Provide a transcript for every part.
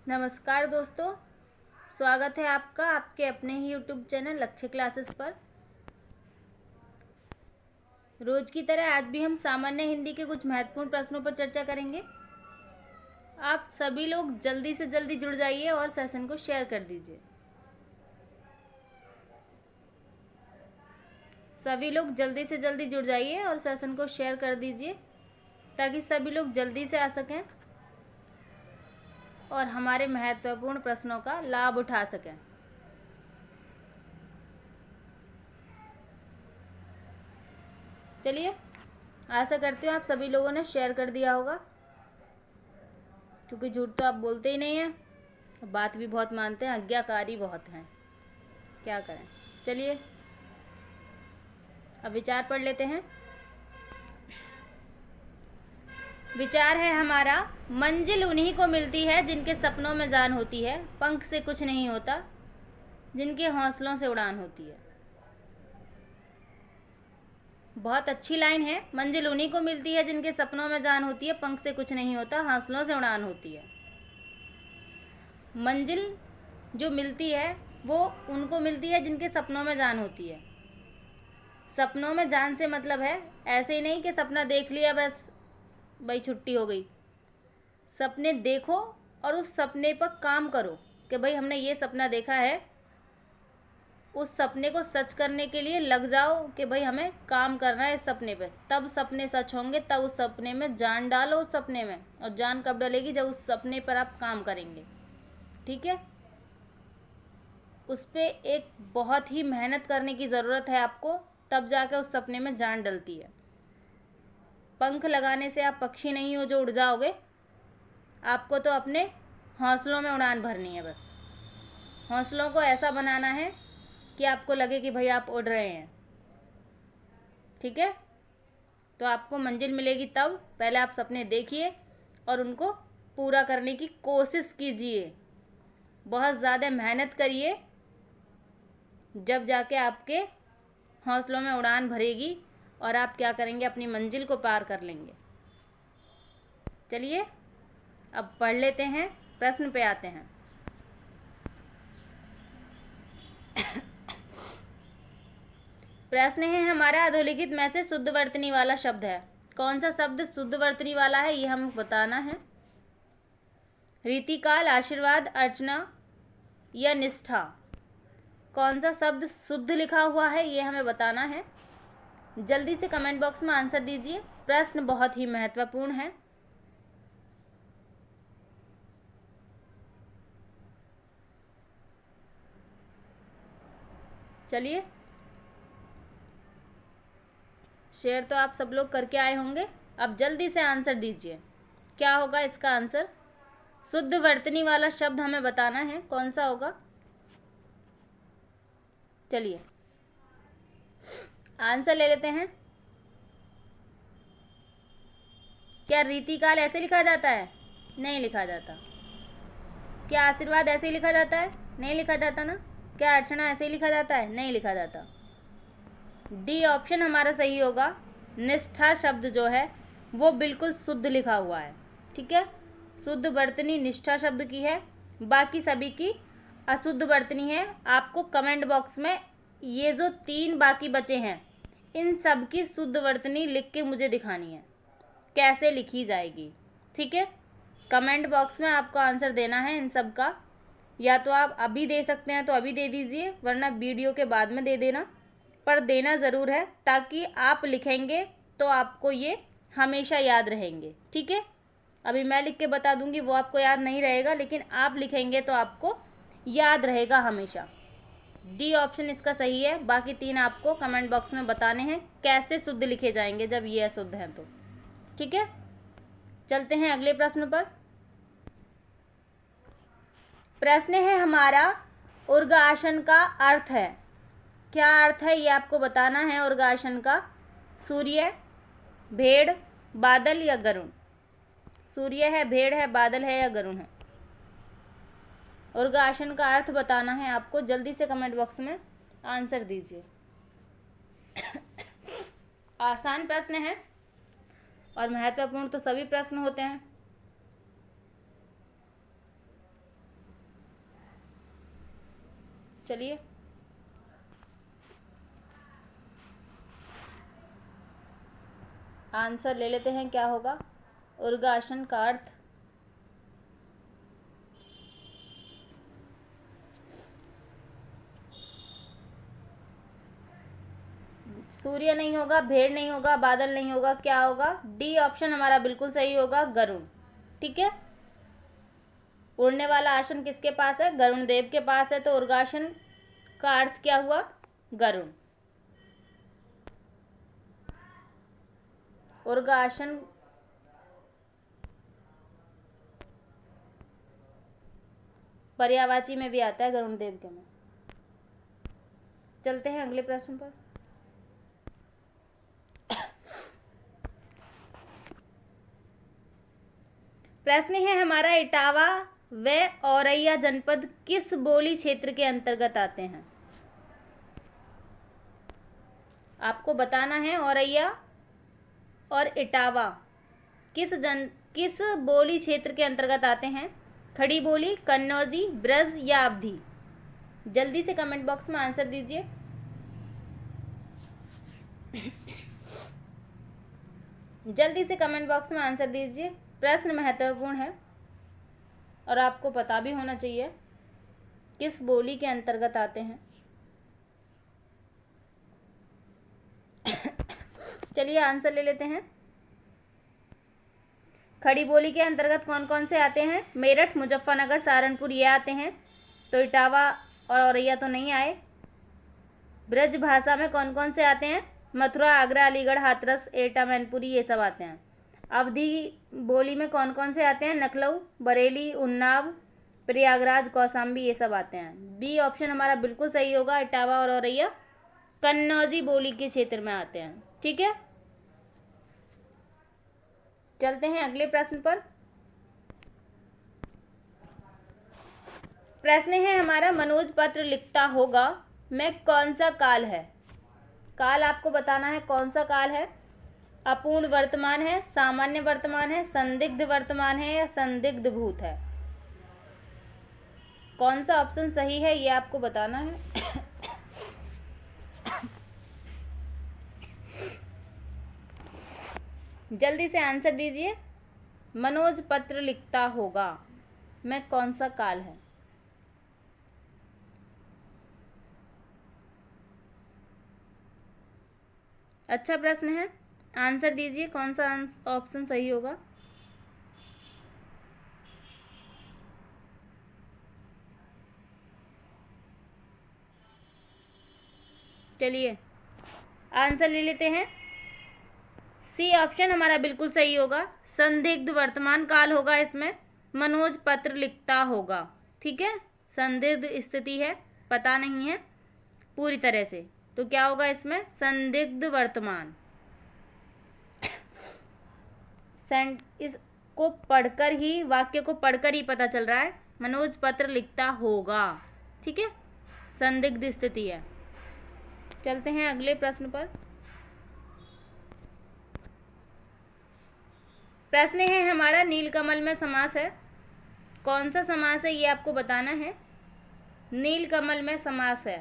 नमस्कार दोस्तों, स्वागत है आपका आपके अपने ही यूट्यूब चैनल लक्ष्य क्लासेस पर। रोज की तरह आज भी हम सामान्य हिंदी के कुछ महत्वपूर्ण प्रश्नों पर चर्चा करेंगे। आप सभी लोग जल्दी से जल्दी जुड़ जाइए और सेशन को शेयर कर दीजिए। सभी लोग जल्दी से जल्दी जुड़ जाइए और सेशन को शेयर कर दीजिए ताकि सभी लोग जल्दी से आ सकें और हमारे महत्वपूर्ण प्रश्नों का लाभ उठा सकें। चलिए, आशा करती हूँ आप सभी लोगों ने शेयर कर दिया होगा, क्योंकि झूठ तो आप बोलते ही नहीं हैं, बात भी बहुत मानते हैं, आज्ञाकारी बहुत हैं। क्या करें। चलिए अब विचार पढ़ लेते हैं। विचार है हमारा, मंजिल उन्हीं को मिलती है जिनके सपनों में जान होती है, पंख से कुछ नहीं होता जिनके हौसलों से उड़ान होती है। बहुत अच्छी लाइन है। मंजिल उन्हीं को मिलती है जिनके सपनों में जान होती है, पंख से कुछ नहीं होता, हौसलों से उड़ान होती है। मंजिल जो मिलती है वो उनको मिलती है जिनके सपनों में जान होती है। सपनों में जान से मतलब है ऐसे ही नहीं कि सपना देख लिया बस भाई छुट्टी हो गई। सपने देखो और उस सपने पर काम करो कि भाई हमने ये सपना देखा है, उस सपने को सच करने के लिए लग जाओ कि भाई हमें काम करना है इस सपने पे, तब सपने सच होंगे। तब उस सपने में जान डालो उस सपने में, और जान कब डलेगी? जब उस सपने पर आप काम करेंगे। ठीक है, उस पर एक बहुत ही मेहनत करने की ज़रूरत है आपको, तब जाकर उस सपने में जान डलती है। पंख लगाने से आप पक्षी नहीं हो जो उड़ जाओगे। आपको तो अपने हौसलों में उड़ान भरनी है। बस हौसलों को ऐसा बनाना है कि आपको लगे कि भाई आप उड़ रहे हैं। ठीक है, तो आपको मंजिल मिलेगी तब। पहले आप सपने देखिए और उनको पूरा करने की कोशिश कीजिए, बहुत ज़्यादा मेहनत करिए, जब जाके आपके हौसलों में उड़ान भरेगी और आप क्या करेंगे, अपनी मंजिल को पार कर लेंगे। चलिए अब पढ़ लेते हैं, प्रश्न पे आते हैं। प्रश्न है हमारा, अधोलिखित में से शुद्ध वर्तनी वाला शब्द है। कौन सा शब्द शुद्ध वर्तनी वाला है ये हमें बताना है। रीतिकाल, आशीर्वाद, अर्चना या निष्ठा, कौन सा शब्द शुद्ध लिखा हुआ है ये हमें बताना है। जल्दी से कमेंट बॉक्स में आंसर दीजिए, प्रश्न बहुत ही महत्वपूर्ण है। चलिए, शेयर तो आप सब लोग करके आए होंगे, अब जल्दी से आंसर दीजिए। क्या होगा इसका आंसर? शुद्ध वर्तनी वाला शब्द हमें बताना है, कौन सा होगा। चलिए आंसर ले लेते हैं। क्या रीतिकाल ऐसे लिखा जाता है? नहीं लिखा जाता। क्या आशीर्वाद ऐसे ही लिखा जाता है? नहीं लिखा जाता ना। क्या अर्चना ऐसे ही लिखा जाता है? नहीं लिखा जाता। डी ऑप्शन हमारा सही होगा। निष्ठा शब्द जो है वो बिल्कुल शुद्ध लिखा हुआ है। ठीक है, शुद्ध वर्तनी निष्ठा शब्द की है, बाकी सभी की अशुद्ध वर्तनी है। आपको कमेंट बॉक्स में ये जो 3 बाकी बचे हैं इन सब की शुद्ध वर्तनी लिख के मुझे दिखानी है, कैसे लिखी जाएगी। ठीक है, कमेंट बॉक्स में आपको आंसर देना है इन सब का। या तो आप अभी दे सकते हैं तो अभी दे दीजिए, वरना वीडियो के बाद में दे देना, पर देना ज़रूर है, ताकि आप लिखेंगे तो आपको ये हमेशा याद रहेंगे। ठीक है, अभी मैं लिख के बता दूंगी वो आपको याद नहीं रहेगा, लेकिन आप लिखेंगे तो आपको याद रहेगा हमेशा। डी ऑप्शन इसका सही है। बाकी 3 आपको कमेंट बॉक्स में बताने हैं कैसे शुद्ध लिखे जाएंगे जब ये अशुद्ध हैं तो। ठीक है, चलते हैं अगले प्रश्न पर। प्रश्न है हमारा, उर्गासन का अर्थ है। क्या अर्थ है ये आपको बताना है उर्गासन का। सूर्य, भेड़, बादल या गरुण। सूर्य है, भेड़ है, बादल है या गरुण है। उर्गासन का अर्थ बताना है आपको। जल्दी से कमेंट बॉक्स में आंसर दीजिए। आसान प्रश्न है और महत्वपूर्ण तो सभी प्रश्न होते हैं। चलिए आंसर ले लेते हैं, क्या होगा उर्गासन का अर्थ। सूर्य नहीं होगा, भेड़ नहीं होगा, बादल नहीं होगा, क्या होगा? डी ऑप्शन हमारा बिल्कुल सही होगा, गरुड़। ठीक है, उड़ने वाला आसन किसके पास है? गरुड़ देव के पास है, तो उर्गासन का अर्थ क्या हुआ? गरुड़। उर्गासन पर्यायवाची में भी आता है गरुड़ देव के में। चलते हैं अगले प्रश्न पर। प्रश्न है हमारा, इटावा व औरैया जनपद किस बोली क्षेत्र के अंतर्गत आते हैं? आपको बताना है औरैया और इटावा किस बोली क्षेत्र के अंतर्गत आते हैं? खड़ी बोली, कन्नौजी, ब्रज या अवधी? जल्दी से कमेंट बॉक्स में आंसर दीजिए। जल्दी से कमेंट बॉक्स में आंसर दीजिए, प्रश्न महत्वपूर्ण है और आपको पता भी होना चाहिए किस बोली के अंतर्गत आते हैं। चलिए आंसर ले लेते हैं। खड़ी बोली के अंतर्गत कौन कौन से आते हैं? मेरठ, मुजफ्फरनगर, सहारनपुर ये आते हैं, तो इटावा और औरैया तो नहीं आए। ब्रज भाषा में कौन कौन से आते हैं? मथुरा, आगरा, अलीगढ़, हाथरस, एटा, मैनपुरी ये सब आते हैं। अवधी बोली में कौन कौन से आते हैं? लखनऊ, बरेली, उन्नाव, प्रयागराज, कौशाम्बी ये सब आते हैं। बी ऑप्शन हमारा बिल्कुल सही होगा, इटावा और औरैया कन्नौजी बोली के क्षेत्र में आते हैं। ठीक है, चलते हैं अगले प्रश्न पर। प्रश्न है हमारा, मनोज पत्र लिखता होगा में कौन सा काल है? काल आपको बताना है कौन सा काल है। अपूर्ण वर्तमान है, सामान्य वर्तमान है, संदिग्ध वर्तमान है या संदिग्ध भूत है? कौन सा ऑप्शन सही है ये आपको बताना है। जल्दी से आंसर दीजिए। मनोज पत्र लिखता होगा में कौन सा काल है? अच्छा प्रश्न है, आंसर दीजिए कौन सा ऑप्शन सही होगा। चलिए आंसर ले लेते हैं। सी ऑप्शन हमारा बिल्कुल सही होगा, संदिग्ध वर्तमान काल होगा इसमें। मनोज पत्र लिखता होगा, ठीक है, संदिग्ध स्थिति है, पता नहीं है पूरी तरह से, तो क्या होगा इसमें? संदिग्ध वर्तमान। इसको पढ़कर ही, वाक्य को पढ़कर ही पता चल रहा है मनोज पत्र लिखता होगा। ठीक है, संदिग्ध स्थिति है। चलते हैं अगले प्रश्न पर। प्रश्न है हमारा, नीलकमल में समास है, कौन सा समास है ये आपको बताना है। नीलकमल में समास है,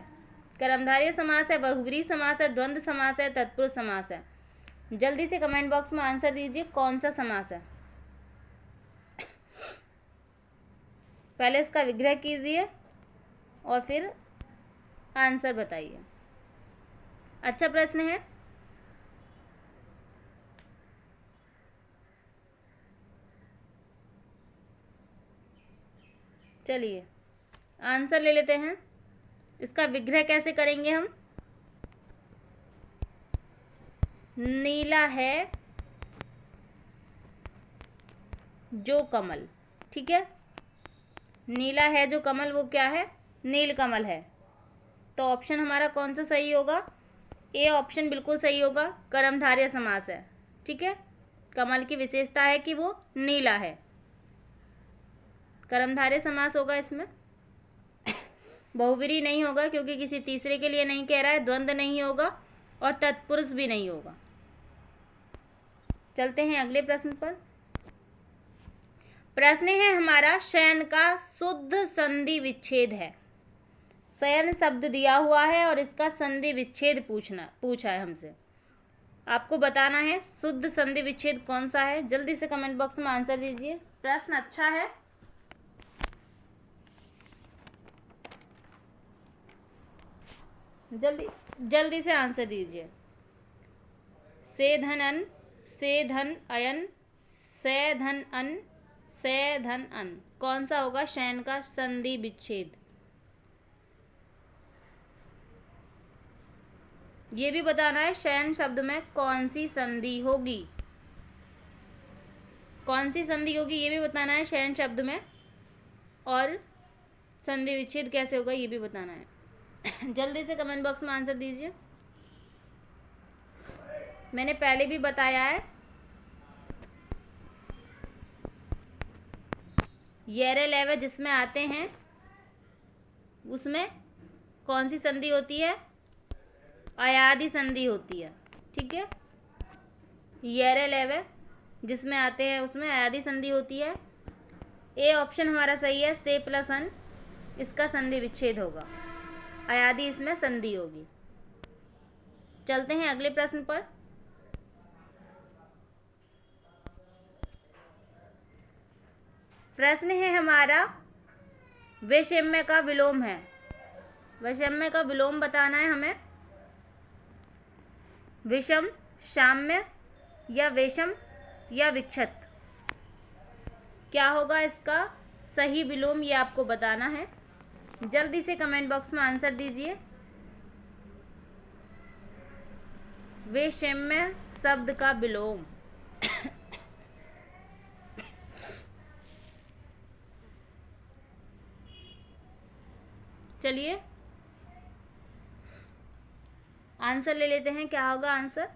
कर्मधारय समास है, बहुब्रीहि समास है, द्वंद्व समास है, तत्पुरुष समास है। जल्दी से कमेंट बॉक्स में आंसर दीजिए कौन सा समास है। पहले इसका विग्रह कीजिए और फिर आंसर बताइए। अच्छा प्रश्न है। चलिए आंसर ले लेते हैं। इसका विग्रह कैसे करेंगे हम? नीला है जो कमल, ठीक है, नीला है जो कमल वो क्या है? नीलकमल है। तो ऑप्शन हमारा कौन सा सही होगा? ए ऑप्शन बिल्कुल सही होगा, कर्मधारय समास है। ठीक है, कमल की विशेषता है कि वो नीला है, कर्मधारय समास होगा इसमें। बहुव्रीहि नहीं होगा क्योंकि किसी तीसरे के लिए नहीं कह रहा है, द्वंद्व नहीं होगा और तत्पुरुष भी नहीं होगा। चलते हैं अगले प्रश्न पर। प्रश्न है हमारा, शयन का शुद्ध संधि विच्छेद है। शयन शब्द दिया हुआ है और इसका संधि विच्छेद पूछा है हमसे। आपको बताना है शुद्ध संधि विच्छेद कौन सा है। जल्दी से कमेंट बॉक्स में आंसर दीजिए। प्रश्न अच्छा है। जल्दी से आंसर दीजिए। से धन अन, से धन अयन, से धन अन, से धन अन, कौन सा होगा शयन का संधि विच्छेद? ये भी बताना है शयन शब्द में कौन सी संधि होगी, कौन सी संधि होगी ये भी बताना है शयन शब्द में, और संधि विच्छेद कैसे होगा ये भी बताना है। जल्दी से कमेंट बॉक्स में आंसर दीजिए। मैंने पहले भी बताया है, येरे लेवे जिसमें आते हैं उसमें कौन सी संधि होती है? अयादि संधि होती है। ठीक है, येरे लेवे जिसमें आते हैं उसमें अयादि संधि होती है। ए ऑप्शन हमारा सही है, से प्लस अन इसका संधि विच्छेद होगा, अयादि इसमें संधि होगी। चलते हैं अगले प्रश्न पर। प्रश्न है हमारा वैषम्य का विलोम है। वैषम्य का विलोम बताना है हमें। विषम, साम्य या वेशम या विक्षत, क्या होगा इसका सही विलोम ये आपको बताना है। जल्दी से कमेंट बॉक्स में आंसर दीजिए। वैषम्य शब्द का विलोम चलिए आंसर ले लेते हैं। क्या होगा आंसर?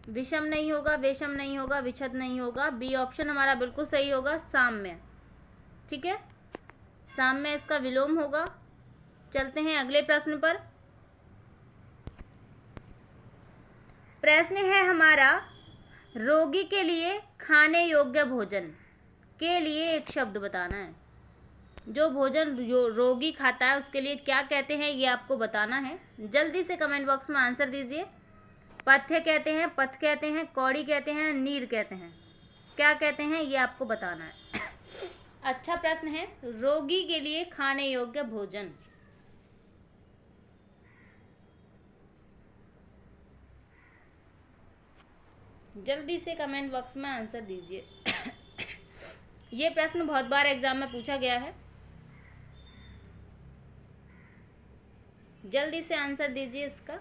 विषम नहीं होगा, वेशम नहीं होगा, विच्छद नहीं होगा। बी ऑप्शन हमारा बिल्कुल सही होगा, साम्य। ठीक है, साम्य इसका विलोम होगा। चलते हैं अगले प्रश्न पर। प्रश्न है हमारा रोगी के लिए खाने योग्य भोजन के लिए एक शब्द बताना है। जो भोजन रोगी खाता है उसके लिए क्या कहते हैं ये आपको बताना है। जल्दी से कमेंट बॉक्स में आंसर दीजिए। पथ्य कहते हैं, पथ कहते हैं, कौड़ी कहते हैं, नीर कहते हैं, क्या कहते हैं ये आपको बताना है। अच्छा प्रश्न है, रोगी के लिए खाने योग्य भोजन। जल्दी से कमेंट बॉक्स में आंसर दीजिए। ये प्रश्न बहुत बार एग्जाम में पूछा गया है। जल्दी से आंसर दीजिए इसका।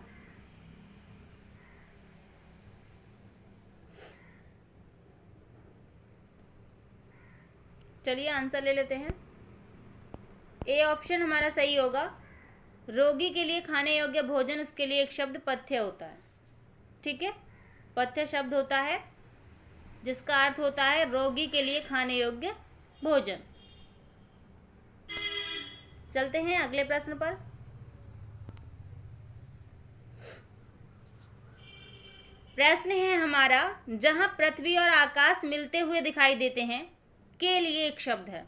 चलिए आंसर ले लेते हैं। ए ऑप्शन हमारा सही होगा। रोगी के लिए खाने योग्य भोजन, उसके लिए एक शब्द पथ्य होता है। ठीक है, पथ्य शब्द होता है जिसका अर्थ होता है रोगी के लिए खाने योग्य भोजन। चलते हैं अगले प्रश्न पर। प्रश्न है हमारा जहां पृथ्वी और आकाश मिलते हुए दिखाई देते हैं के लिए एक शब्द है।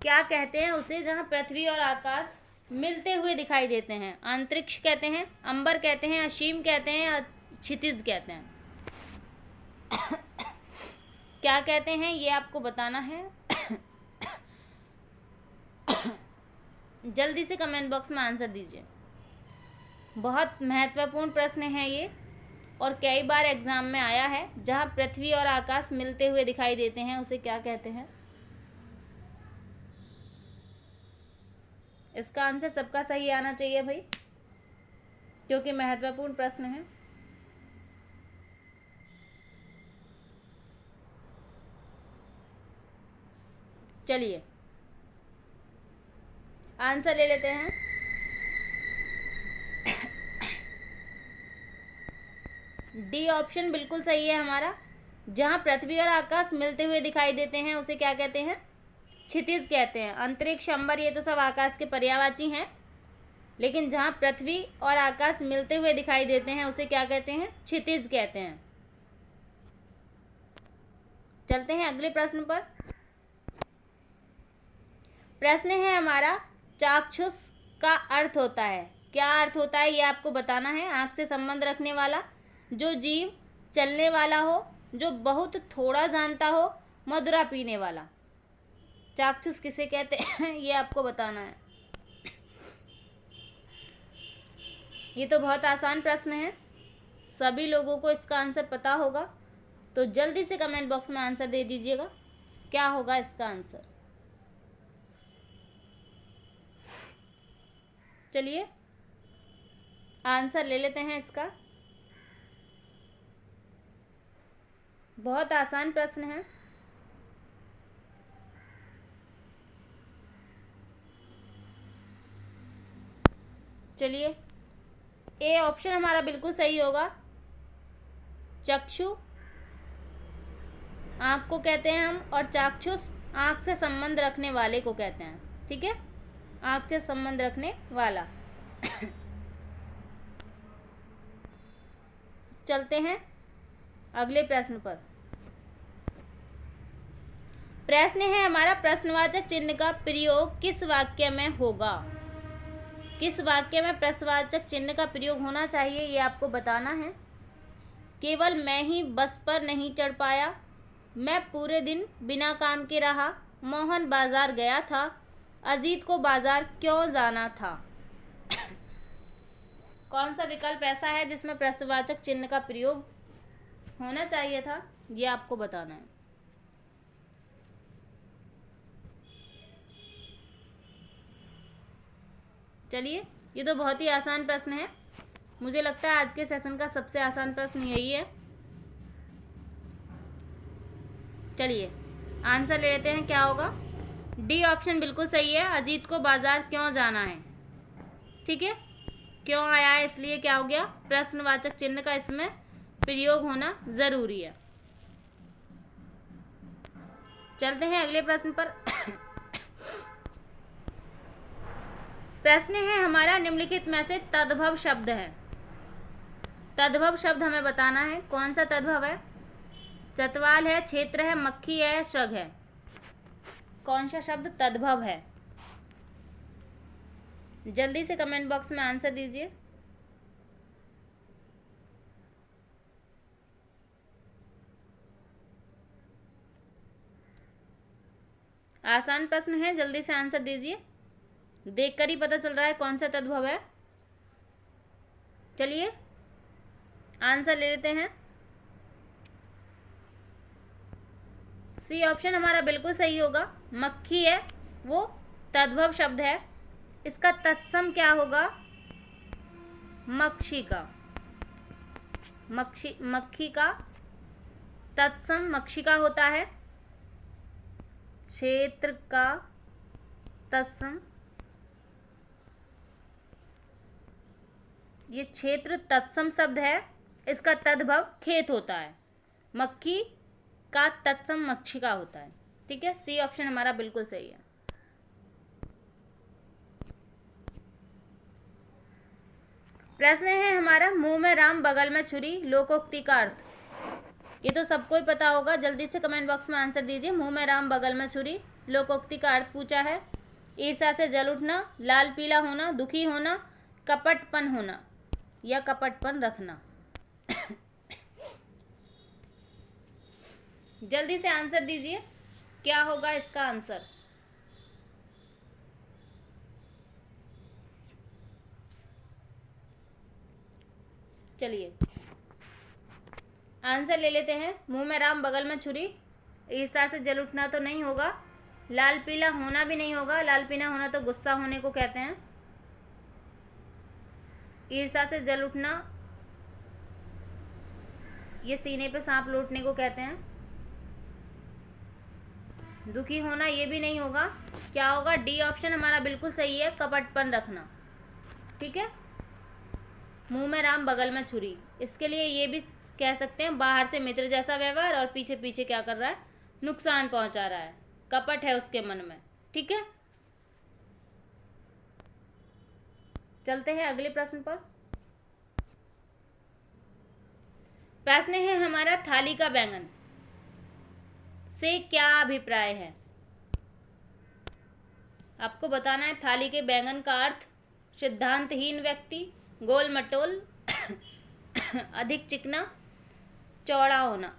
क्या कहते हैं उसे जहां पृथ्वी और आकाश मिलते हुए दिखाई देते हैं? अंतरिक्ष कहते हैं, अंबर कहते हैं, असीम कहते हैं, क्षितिज कहते हैं। क्या कहते हैं ये आपको बताना है। जल्दी से कमेंट बॉक्स में आंसर दीजिए। बहुत महत्वपूर्ण प्रश्न है ये और कई बार एग्जाम में आया है। जहां पृथ्वी और आकाश मिलते हुए दिखाई देते हैं उसे क्या कहते हैं? इसका आंसर सबका सही आना चाहिए भाई, क्योंकि महत्वपूर्ण प्रश्न है। चलिए आंसर ले लेते हैं। डी ऑप्शन बिल्कुल सही है हमारा। जहां पृथ्वी और आकाश मिलते हुए दिखाई देते हैं उसे क्या कहते हैं? क्षितिज कहते हैं। अंतरिक्ष, अंबर ये तो सब आकाश के पर्यायवाची हैं, लेकिन जहां पृथ्वी और आकाश मिलते हुए दिखाई देते हैं उसे क्या कहते हैं? क्षितिज कहते हैं। चलते हैं अगले प्रश्न पर। प्रश्न है हमारा, चाक्षुष का अर्थ होता है, क्या अर्थ होता है ये आपको बताना है। आँख से संबंध रखने वाला, जो जीव चलने वाला हो, जो बहुत थोड़ा जानता हो, मदिरा पीने वाला। चाक्षुष किसे कहते हैं ये आपको बताना है। ये तो बहुत आसान प्रश्न है, सभी लोगों को इसका आंसर पता होगा, तो जल्दी से कमेंट बॉक्स में आंसर दे दीजिएगा, क्या होगा इसका आंसर। चलिए आंसर ले लेते हैं इसका। बहुत आसान प्रश्न है। चलिए, ए ऑप्शन हमारा बिल्कुल सही होगा। चक्षु आँख को कहते हैं हम, और चाक्षुष आँख से संबंध रखने वाले को कहते हैं। ठीक है, आँख से संबंध रखने वाला। चलते हैं अगले प्रश्न पर। प्रश्न है हमारा, प्रश्नवाचक चिन्ह का प्रयोग किस वाक्य में होगा। किस वाक्य में प्रश्नवाचक चिन्ह का प्रयोग होना चाहिए ये आपको बताना है। केवल मैं ही बस पर नहीं चढ़ पाया, मैं पूरे दिन बिना काम के रहा, मोहन बाजार गया था, अजीत को बाजार क्यों जाना था। कौन सा विकल्प ऐसा है जिसमें प्रश्नवाचक चिन्ह का प्रयोग होना चाहिए था, ये आपको बताना है। चलिए, ये तो बहुत ही आसान प्रश्न है, मुझे लगता है आज के सेशन का सबसे आसान प्रश्न यही है। चलिए आंसर ले लेते हैं, क्या होगा। डी ऑप्शन बिल्कुल सही है, अजीत को बाजार क्यों जाना है। ठीक है, क्यों आया है इसलिए क्या हो गया, प्रश्नवाचक चिन्ह का इसमें प्रयोग होना जरूरी है। चलते हैं अगले प्रश्न पर। प्रश्न है हमारा, निम्नलिखित में से तद्भव शब्द है। तद्भव शब्द हमें बताना है, कौन सा तद्भव है। चतवाल है, क्षेत्र है, मक्खी है, श्रग है। कौन सा शब्द तद्भव है, जल्दी से कमेंट बॉक्स में आंसर दीजिए। आसान प्रश्न है, जल्दी से आंसर दीजिए, देखकर ही पता चल रहा है कौन सा तद्भव है। चलिए आंसर ले लेते हैं। सी ऑप्शन हमारा बिल्कुल सही होगा, मक्खी है वो तद्भव शब्द है। इसका तत्सम क्या होगा, मक्षी का। मक्खी का तत्सम मक्षी का होता है। क्षेत्र का तत्सम, ये क्षेत्र तत्सम शब्द है, इसका तद्भव खेत होता है। मक्खी का तत्सम मक्षी का होता है। ठीक है, सी ऑप्शन हमारा बिल्कुल सही है। प्रश्न है हमारा, मुंह में राम बगल में छुरी, लोकोक्ति का अर्थ। ये तो सबको ही पता होगा, जल्दी से कमेंट बॉक्स में आंसर दीजिए। मुंह में राम बगल में छुरी, लोकोक्ति का अर्थ पूछा है। ईर्ष्या से जल उठना, लाल पीला होना, दुखी होना, कपटपन होना या कपटपन रखना। जल्दी से आंसर दीजिए, क्या होगा इसका आंसर। चलिए आंसर ले लेते हैं। मुंह में राम बगल में छुरी, ईर्ष्या से जल उठना तो नहीं होगा, लाल पीला होना भी नहीं होगा, लाल पीला होना तो गुस्सा होने को कहते हैं। ईर्ष्या से जल उठना ये सीने पे सांप लौटने को कहते हैं। दुखी होना ये भी नहीं होगा, क्या होगा, डी ऑप्शन हमारा बिल्कुल सही है, कपटपन रखना। ठीक है, मुंह में राम बगल में छुरी, इसके लिए ये भी कह सकते हैं बाहर से मित्र जैसा व्यवहार और पीछे पीछे क्या कर रहा है, नुकसान पहुंचा रहा है, कपट है उसके मन में। ठीक है, चलते हैं अगले प्रश्न पर। प्रश्न है हमारा, थाली का बैंगन। से क्या अभिप्राय है? आपको बताना है थाली के बैंगन का अर्थ सिद्धांतहीन व्यक्ति, गोल मटोल, अधिक चिकना, चौड़ा होना।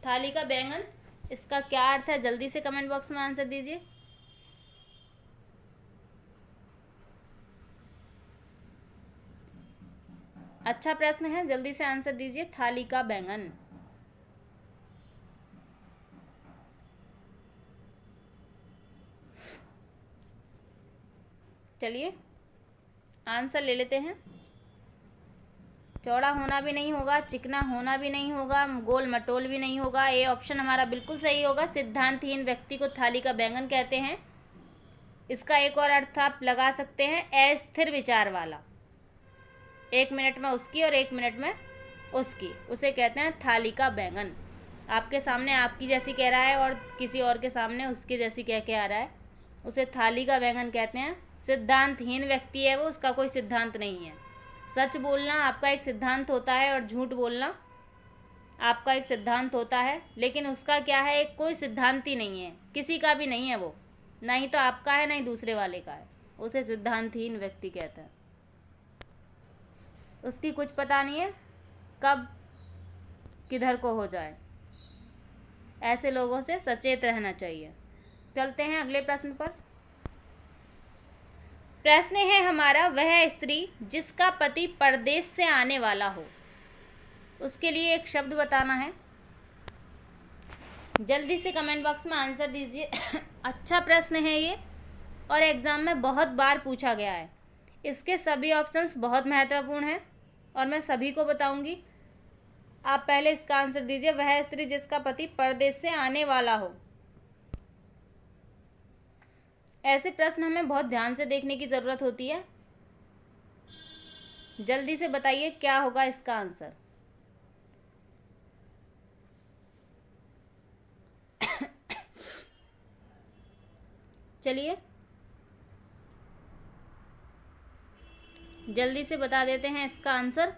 थाली का बैंगन, इसका क्या अर्थ है? जल्दी से कमेंट बॉक्स में आंसर दीजिए। अच्छा प्रश्न है, जल्दी से आंसर दीजिए। थाली का बैंगन। चलिए आंसर ले लेते हैं। चौड़ा होना भी नहीं होगा, चिकना होना भी नहीं होगा, गोल मटोल भी नहीं होगा। ए ऑप्शन हमारा बिल्कुल सही होगा। सिद्धांतहीन व्यक्ति को थाली का बैंगन कहते हैं। इसका एक और अर्थ आप लगा सकते हैं, अस्थिर विचार वाला। 1 मिनट में उसकी और 1 मिनट में उसकी, उसे कहते हैं थाली का बैंगन। आपके सामने आपकी जैसी कह रहा है और किसी और के सामने उसके जैसी कह के आ रहा है, उसे थाली का बैंगन कहते हैं। सिद्धांतहीन व्यक्ति है वो, उसका कोई सिद्धांत नहीं है। सच बोलना आपका एक सिद्धांत होता है और झूठ बोलना आपका एक सिद्धांत होता है, लेकिन उसका क्या है, एक कोई सिद्धांत ही नहीं है, किसी का भी नहीं है वो, ना ही तो आपका है ना ही दूसरे वाले का है। उसे सिद्धांतहीन व्यक्ति कहते हैं। उसकी कुछ पता नहीं है कब किधर को हो जाए। ऐसे लोगों से सचेत रहना चाहिए। चलते हैं अगले प्रश्न पर। प्रश्न है हमारा, वह स्त्री जिसका पति परदेश से आने वाला हो, उसके लिए एक शब्द बताना है। जल्दी से कमेंट बॉक्स में आंसर दीजिए। अच्छा प्रश्न है ये और एग्जाम में बहुत बार पूछा गया है। इसके सभी ऑप्शंस बहुत महत्वपूर्ण हैं और मैं सभी को बताऊंगी। आप पहले इसका आंसर दीजिए। वह स्त्री जिसका पति परदेश से आने वाला हो। ऐसे प्रश्न हमें बहुत ध्यान से देखने की जरूरत होती है। जल्दी से बताइए क्या होगा इसका आंसर। चलिए जल्दी से बता देते हैं इसका आंसर।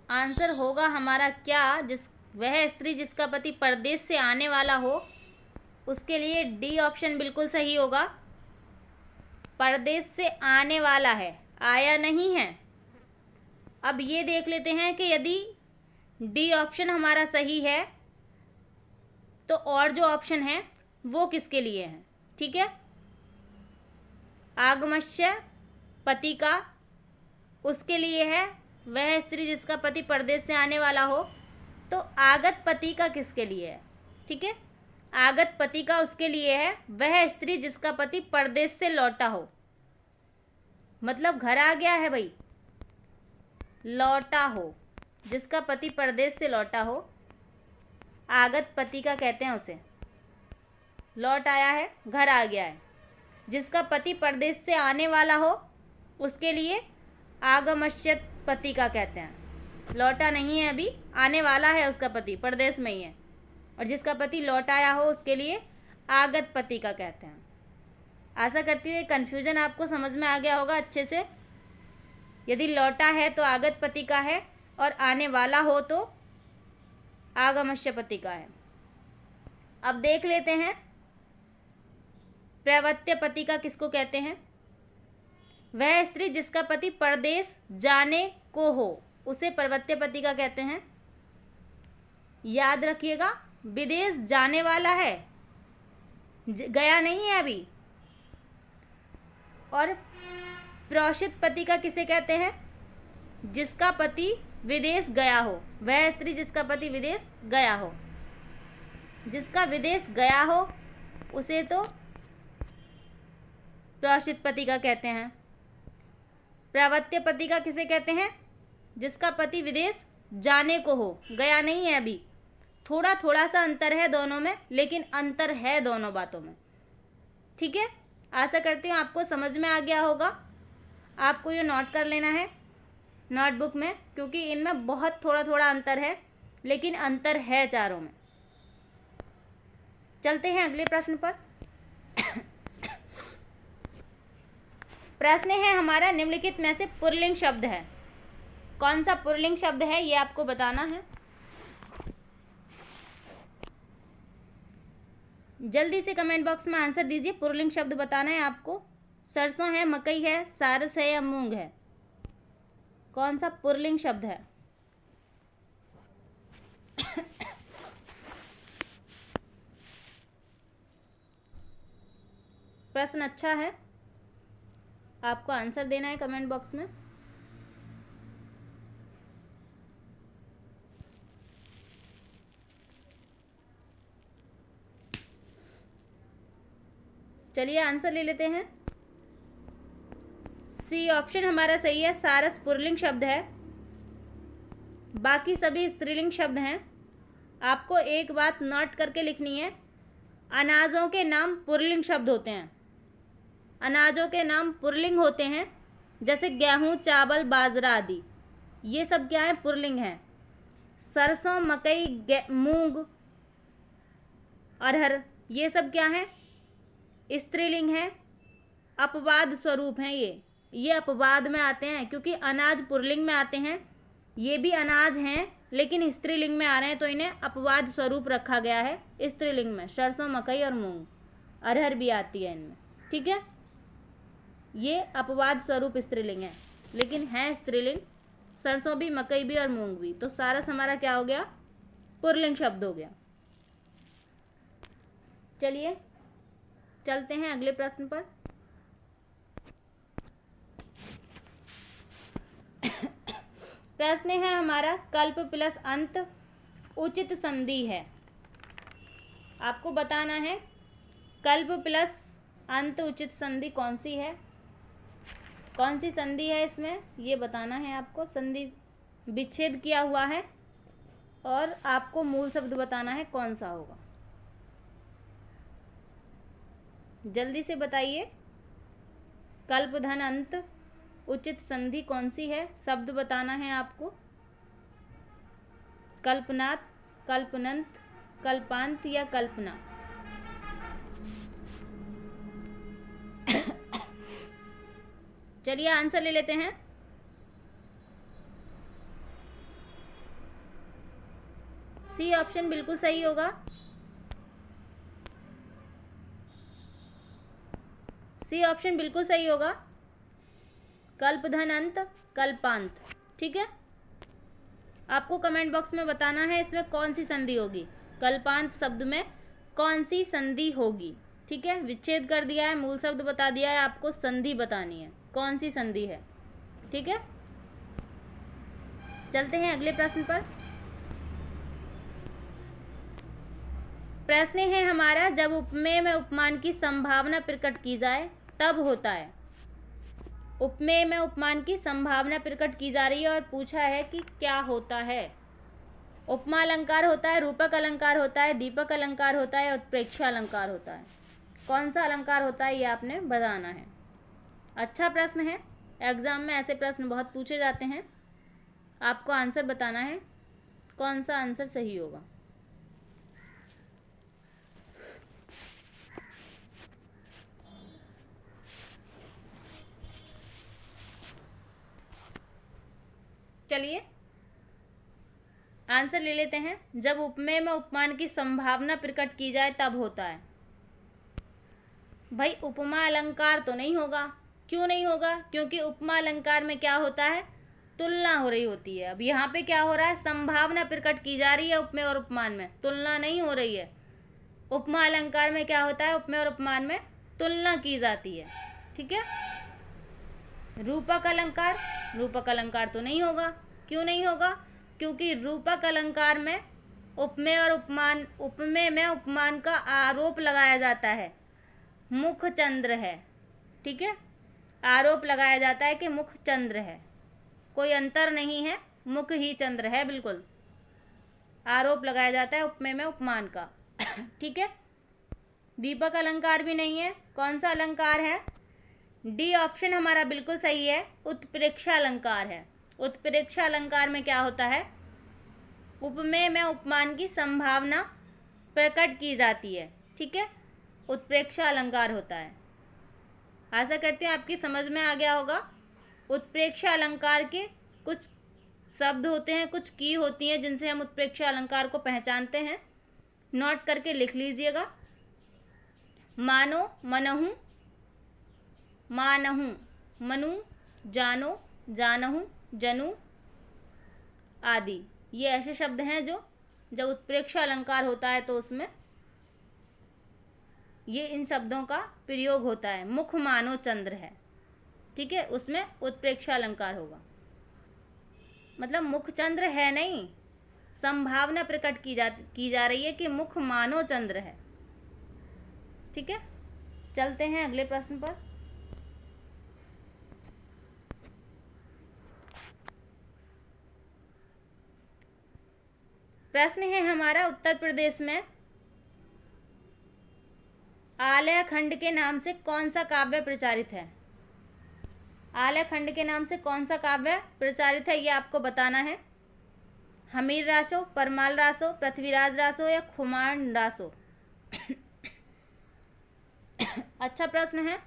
आंसर होगा हमारा क्या, वह स्त्री जिसका पति परदेश से आने वाला हो, उसके लिए डी ऑप्शन बिल्कुल सही होगा। परदेश से आने वाला है, आया नहीं है। अब ये देख लेते हैं कि यदि डी ऑप्शन हमारा सही है तो और जो ऑप्शन है वो किसके लिए है। ठीक है, आगमस्य पति का, उसके लिए है। वह स्त्री जिसका पति परदेश से आने वाला हो, तो आगत पति का किसके लिए है। ठीक है, आगत पति का उसके लिए है। वह स्त्री जिसका पति परदेश से लौटा हो, मतलब घर आ गया है भाई, लौटा हो, जिसका पति परदेश से लौटा हो, आगत पति का कहते हैं उसे। लौट आया है, घर आ गया है। जिसका पति परदेश से आने वाला हो, उसके लिए आगमस्य पति का कहते हैं। लौटा नहीं है अभी, आने वाला है, उसका पति परदेश में ही है। और जिसका पति लौट आया हो, उसके लिए आगत पति का कहते हैं। आशा करती हूँ ये कन्फ्यूजन आपको समझ में आ गया होगा अच्छे से। यदि लौटा है तो आगत पति का है और आने वाला हो तो आगमस्य पति का है। अब देख लेते हैं प्रवर्त्य पति का किसको कहते हैं। वह स्त्री जिसका पति परदेश जाने को हो, उसे प्रवर्त्य पति का कहते हैं। याद रखिएगा, विदेश जाने वाला है, गया नहीं है अभी। और प्रेषित पति का किसे कहते हैं, जिसका पति विदेश गया हो। वह स्त्री जिसका पति विदेश गया हो, जिसका विदेश गया हो उसे तो प्रेषित पति का कहते हैं। प्रवर्त्य पति का किसे कहते हैं, जिसका पति विदेश जाने को हो, गया नहीं है अभी। थोड़ा थोड़ा सा अंतर है दोनों में, लेकिन अंतर है दोनों बातों में। ठीक है, आशा करती हूँ आपको समझ में आ गया होगा। आपको ये नोट कर लेना है नोटबुक में, क्योंकि इनमें बहुत थोड़ा थोड़ा अंतर है, लेकिन अंतर है चारों में। चलते हैं अगले प्रश्न पर। प्रश्न है हमारा, निम्नलिखित में से पुल्लिंग शब्द है कौन सा पुल्लिंग शब्द है ये आपको बताना है। जल्दी से कमेंट बॉक्स में आंसर दीजिए, पुल्लिंग शब्द बताना है आपको। सरसों है, मकई है, सारस है या मूंग है, कौन सा पुल्लिंग शब्द है। प्रश्न अच्छा है, आपको आंसर देना है कमेंट बॉक्स में। चलिए आंसर ले लेते हैं। सी ऑप्शन हमारा सही है, सारस पुल्लिंग शब्द है, बाकी सभी स्त्रीलिंग शब्द हैं। आपको एक बात नोट करके लिखनी है, अनाजों के नाम पुल्लिंग शब्द होते हैं, अनाजों के नाम पुल्लिंग होते हैं, जैसे गेहूं, चावल, बाजरा आदि, ये सब क्या है, पुल्लिंग है। सरसों, मकई, मूंग, अरहर, ये सब क्या है, स्त्रीलिंग है, अपवाद स्वरूप हैं। ये अपवाद में आते हैं, क्योंकि अनाज पुल्लिंग में आते हैं, ये भी अनाज हैं लेकिन स्त्रीलिंग में आ रहे हैं, तो इन्हें अपवाद स्वरूप रखा गया है स्त्रीलिंग में। सरसों, मकई और मूंग, अरहर भी आती है इनमें, ठीक है। ये अपवाद स्वरूप स्त्रीलिंग है, लेकिन है स्त्रीलिंग, सरसों भी, मकई भी और मूंग भी। तो सारस हमारा क्या हो गया, पुल्लिंग शब्द हो गया। चलिए चलते हैं अगले प्रश्न पर। प्रश्न है हमारा, कल्प प्लस अंत उचित संधि है। आपको बताना है कल्प प्लस अंत उचित संधि कौन सी है, कौन सी संधि है इसमें, ये बताना है आपको। संधि विच्छेद किया हुआ है और आपको मूल शब्द बताना है कौन सा होगा। जल्दी से बताइए, कल्प धन अंत उचित संधि कौन सी है, शब्द बताना है आपको। कल्पनात्, कल्पनंत, कल्पांत या कल्पना। चलिए आंसर ले लेते हैं। सी ऑप्शन बिल्कुल सही होगा। सी ऑप्शन बिल्कुल सही होगा, कल्प धन अंत, कल्पांत, ठीक है। आपको कमेंट बॉक्स में बताना है इसमें कौन सी संधि होगी, कल्पांत शब्द में कौन सी संधि होगी, ठीक है। विच्छेद कर दिया है, मूल शब्द बता दिया है, आपको संधि बतानी है कौन सी संधि है, ठीक है। चलते हैं अगले प्रश्न पर। प्रश्न है हमारा, जब उपमेय में उपमान की संभावना प्रकट की जाए तब होता है। उपमेय में उपमान की संभावना प्रकट की जा रही है और पूछा है कि क्या होता है। उपमा अलंकार होता है, रूपक अलंकार होता है, दीपक अलंकार होता है, उत्प्रेक्षा अलंकार होता है। कौन सा अलंकार होता है ये आपने बताना है। अच्छा प्रश्न है, एग्जाम में ऐसे प्रश्न बहुत पूछे जाते हैं, आपको आंसर बताना है कौन सा आंसर सही होगा। चलिए आंसर ले लेते हैं। जब उपमेय में उपमान की संभावना प्रकट की जाए तब होता है। भाई उपमा अलंकार तो नहीं होगा, क्यों नहीं होगा, क्योंकि उपमा अलंकार में क्या होता है, तुलना हो रही होती है। अब यहाँ पे क्या हो रहा है, संभावना प्रकट की जा रही है, उपमेय और उपमान में तुलना नहीं हो रही है। उपमा अलंकार में क्या होता है, उपमेय और उपमान में तुलना की जाती है, ठीक है। रूपक अलंकार, रूपक अलंकार तो नहीं होगा, क्यों नहीं होगा, क्योंकि रूपक अलंकार में उपमेय और उपमान, उपमेय में उपमान का आरोप लगाया जाता है, मुख चंद्र है, ठीक है। आरोप लगाया जाता है कि मुख चंद्र है, कोई अंतर नहीं है, मुख ही चंद्र है, बिल्कुल आरोप लगाया जाता है उपमेय में उपमान का, ठीक है। दीपक अलंकार भी नहीं है। कौन सा अलंकार है, डी ऑप्शन हमारा बिल्कुल सही है, उत्प्रेक्षा अलंकार है। उत्प्रेक्षा अलंकार में क्या होता है, उपमेय में उपमान की संभावना प्रकट की जाती है, ठीक है, उत्प्रेक्षा अलंकार होता है। आशा करती हूँ आपकी समझ में आ गया होगा। उत्प्रेक्षा अलंकार के कुछ शब्द होते हैं, कुछ की होती हैं जिनसे हम उत्प्रेक्षा अलंकार को पहचानते हैं। नोट करके लिख लीजिएगा। मानो, मनहु, मानहु, मनु, जानो, जानहु, जनु आदि। ये ऐसे शब्द हैं जो जब उत्प्रेक्षा अलंकार होता है तो उसमें ये इन शब्दों का प्रयोग होता है। मुख मानो चंद्र है, ठीक है, उसमें उत्प्रेक्षा अलंकार होगा। मतलब मुख चंद्र है नहीं, संभावना प्रकट की जा रही है कि मुख मानो चंद्र है। ठीक है, चलते हैं अगले प्रश्न पर। प्रश्न है हमारा, उत्तर प्रदेश में आलय खंड के नाम से कौन सा काव्य प्रचारित है? आलय खंड के नाम से कौन सा काव्य प्रचारित है, ये आपको बताना है। हमीर रासो, परमाल रासो, पृथ्वीराज रासो या खुमान रासो? अच्छा प्रश्न है,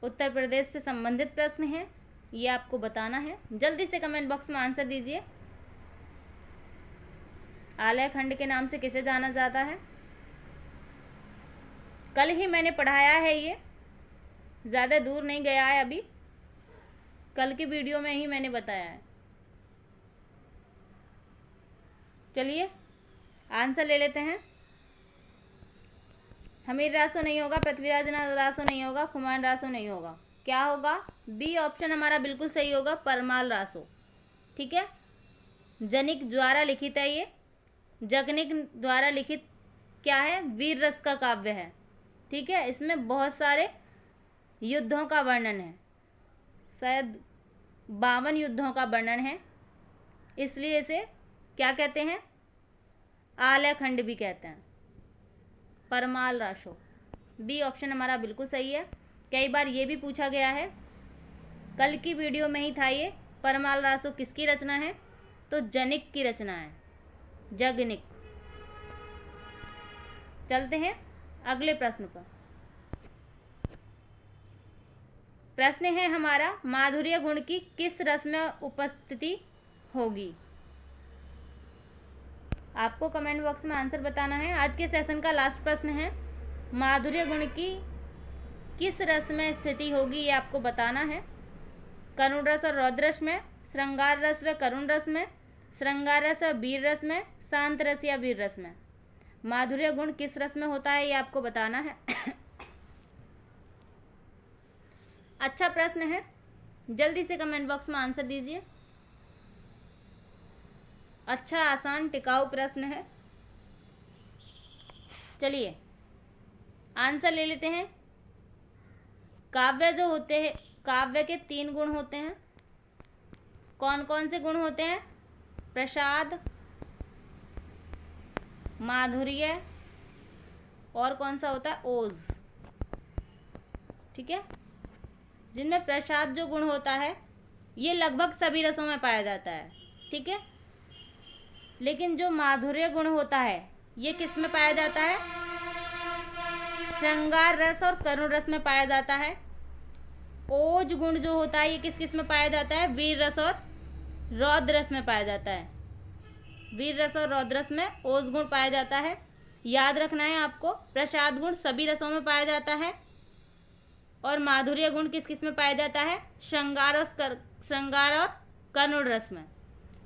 उत्तर प्रदेश से संबंधित प्रश्न है, ये आपको बताना है। जल्दी से कमेंट बॉक्स में आंसर दीजिए। आलय खंड के नाम से किसे जाना जाता है? कल ही मैंने पढ़ाया है, ये ज़्यादा दूर नहीं गया है, अभी कल की वीडियो में ही मैंने बताया है। चलिए आंसर ले लेते हैं। हमीर रासो नहीं होगा, पृथ्वीराज रासो नहीं होगा, खुमान रासो नहीं होगा। क्या होगा? बी ऑप्शन हमारा बिल्कुल सही होगा, परमाल रासो। ठीक है, जनिक द्वारा लिखित है ये। जगनिक द्वारा लिखित क्या है? वीर रस का काव्य है। ठीक है, इसमें बहुत सारे युद्धों का वर्णन है, शायद 52 युद्धों का वर्णन है, इसलिए इसे क्या कहते हैं? आलय खंड भी कहते हैं। परमाल रासो, बी ऑप्शन हमारा बिल्कुल सही है। कई बार ये भी पूछा गया है, कल की वीडियो में ही था ये। परमाल रासो किसकी रचना है? तो जनिक की रचना है, जगनिक। चलते हैं अगले प्रश्न पर। प्रश्न है हमारा, माधुर्य गुण की किस रस में उपस्थिति होगी? आपको कमेंट बॉक्स में आंसर बताना है। आज के सेशन का लास्ट प्रश्न है, माधुर्य गुण की किस रस में स्थिति होगी, ये आपको बताना है। करुण रस और रौद्र रस में, श्रृंगार रस व करुण रस में, श्रृंगार रस और वीर रस में, शांत रस या वीर रस में। माधुर्य गुण किस रस में होता है, ये आपको बताना है। अच्छा प्रश्न है, जल्दी से कमेंट बॉक्स में आंसर दीजिए। अच्छा, आसान, टिकाऊ प्रश्न है। चलिए आंसर ले लेते हैं। काव्य जो होते हैं, काव्य के 3 गुण होते हैं। कौन कौन से गुण होते हैं? प्रसाद, माधुर्य, और कौन सा होता है? ओज। ठीक है, जिनमें प्रसाद जो गुण होता है ये लगभग सभी रसों में पाया जाता है। ठीक है, लेकिन जो माधुर्य गुण होता है ये किस में पाया जाता है? श्रृंगार रस और करुण रस में पाया जाता है। ओज गुण जो होता है ये किस किस में पाया जाता है? वीर रस और रौद्र रस में पाया जाता है। वीर रस और रौद्र रस में ओज गुण पाया जाता है। याद रखना है आपको, प्रसाद गुण सभी रसों में पाया जाता है और माधुर्य गुण किस किस में पाया जाता है? श्रृंगार और करुण रस में।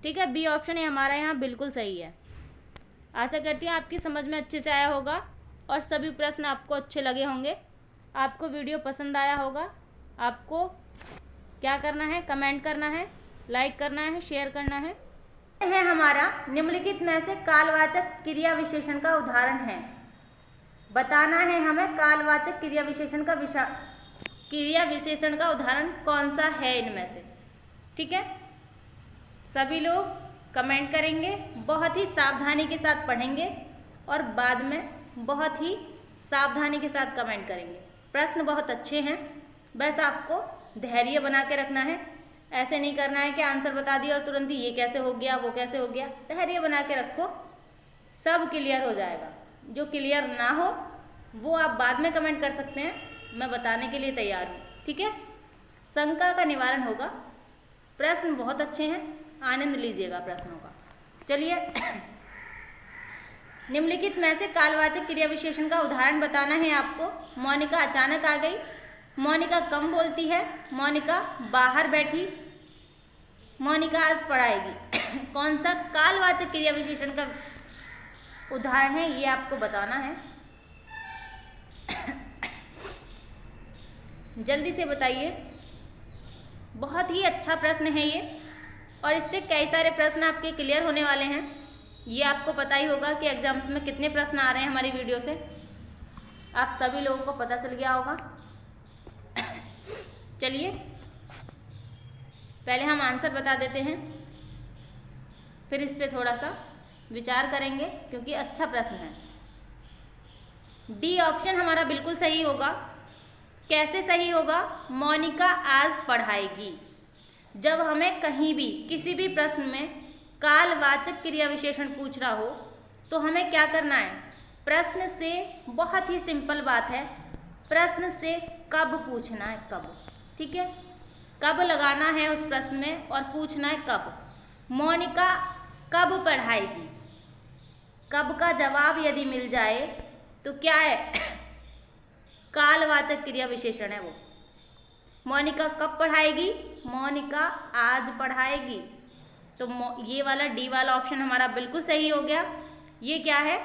ठीक है, बी ऑप्शन है हमारा यहाँ बिल्कुल सही है। आशा करती हूँ आपकी समझ में अच्छे से आया होगा और सभी प्रश्न आपको अच्छे लगे होंगे। आपको वीडियो पसंद आया होगा। आपको क्या करना है? कमेंट करना है, लाइक करना है, शेयर करना है। हमारा निम्नलिखित में से कालवाचक क्रिया विशेषण का उदाहरण है। बताना है हमें कालवाचक क्रिया विशेषण का उदाहरण कौन सा है इनमें से। ठीक है, सभी लोग कमेंट करेंगे, बहुत ही सावधानी के साथ पढ़ेंगे और बाद में बहुत ही सावधानी के साथ कमेंट करेंगे। प्रश्न बहुत अच्छे हैं, बस आपको धैर्य बना के रखना है। ऐसे नहीं करना है कि आंसर बता दिया और तुरंत ही ये कैसे हो गया, वो कैसे हो गया। धैर्य बना के रखो, सब क्लियर हो जाएगा। जो क्लियर ना हो वो आप बाद में कमेंट कर सकते हैं, मैं बताने के लिए तैयार हूँ। ठीक है, शंका का निवारण होगा। प्रश्न बहुत अच्छे हैं, आनंद लीजिएगा प्रश्नों का। चलिए, निम्नलिखित में से कालवाचक क्रिया विशेषण का उदाहरण बताना है आपको। मोनिका अचानक आ गई, मोनिका कम बोलती है, मोनिका बाहर बैठी, मोनिका आज पढ़ाएगी। कौन सा कालवाचक क्रिया विशेषण का उदाहरण है ये आपको बताना है। जल्दी से बताइए। बहुत ही अच्छा प्रश्न है ये, और इससे कई सारे प्रश्न आपके क्लियर होने वाले हैं। ये आपको पता ही होगा कि एग्जाम्स में कितने प्रश्न आ रहे हैं हमारी वीडियो से, आप सभी लोगों को पता चल गया होगा। चलिए, पहले हम आंसर बता देते हैं, फिर इस पे थोड़ा सा विचार करेंगे क्योंकि अच्छा प्रश्न है। डी ऑप्शन हमारा बिल्कुल सही होगा। कैसे सही होगा? मोनिका आज पढ़ाएगी। जब हमें कहीं भी किसी भी प्रश्न में कालवाचक क्रिया विशेषण पूछ रहा हो तो हमें क्या करना है? प्रश्न से, बहुत ही सिंपल बात है, प्रश्न से कब पूछना है, कब। ठीक है, कब लगाना है उस प्रश्न में और पूछना है कब। मोनिका कब पढ़ाएगी, कब का जवाब यदि मिल जाए तो क्या है? कालवाचक क्रिया विशेषण है वो। मोनिका कब पढ़ाएगी? मोनिका आज पढ़ाएगी। तो ये वाला डी वाला ऑप्शन हमारा बिल्कुल सही हो गया। ये क्या है?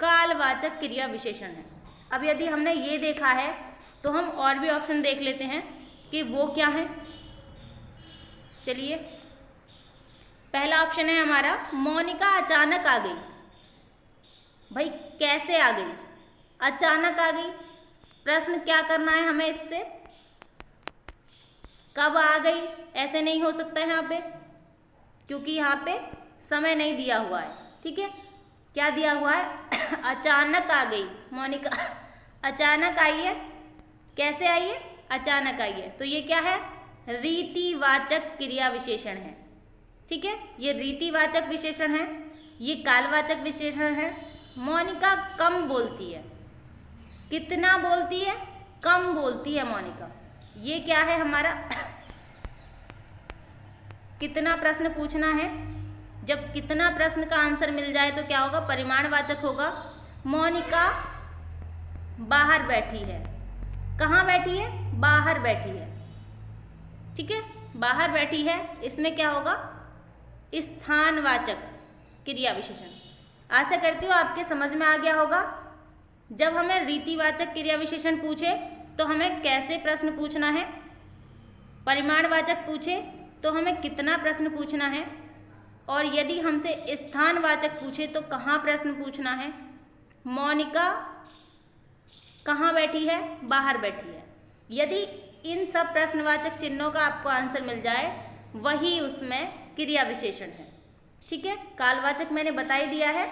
कालवाचक क्रिया विशेषण है। अब यदि हमने ये देखा है तो हम और भी ऑप्शन देख लेते हैं कि वो क्या है। चलिए, पहला ऑप्शन है हमारा, मोनिका अचानक आ गई। भाई कैसे आ गई? अचानक आ गई। प्रश्न क्या करना है हमें इससे? कब आ गई? ऐसे नहीं हो सकता है यहाँ पे, क्योंकि यहाँ पे समय नहीं दिया हुआ है। ठीक है, क्या दिया हुआ है? अचानक आ गई मोनिका, अचानक आई है। कैसे आई है? अचानक आई है। तो ये क्या है? रीतिवाचक क्रिया विशेषण है। ठीक है, ये रीतिवाचक विशेषण है, ये कालवाचक विशेषण है। मोनिका कम बोलती है। कितना बोलती है? कम बोलती है मोनिका। ये क्या है हमारा? कितना प्रश्न पूछना है। जब कितना प्रश्न का आंसर मिल जाए तो क्या होगा? परिमाणवाचक होगा। मोनिका बाहर बैठी है। कहाँ बैठी है? बाहर बैठी है। ठीक है, बाहर बैठी है, इसमें क्या होगा? स्थानवाचक क्रिया विशेषण। आशा करती हूँ आपके समझ में आ गया होगा। जब हमें रीतिवाचक क्रिया विशेषण पूछे तो हमें कैसे प्रश्न पूछना है, परिमाणवाचक पूछे तो हमें कितना प्रश्न पूछना है, और यदि हमसे स्थानवाचक पूछे तो कहाँ प्रश्न पूछना है। मोनिका कहाँ बैठी है? बाहर बैठी है। यदि इन सब प्रश्नवाचक चिन्हों का आपको आंसर मिल जाए, वही उसमें क्रिया विशेषण है। ठीक है, कालवाचक मैंने बता ही दिया है।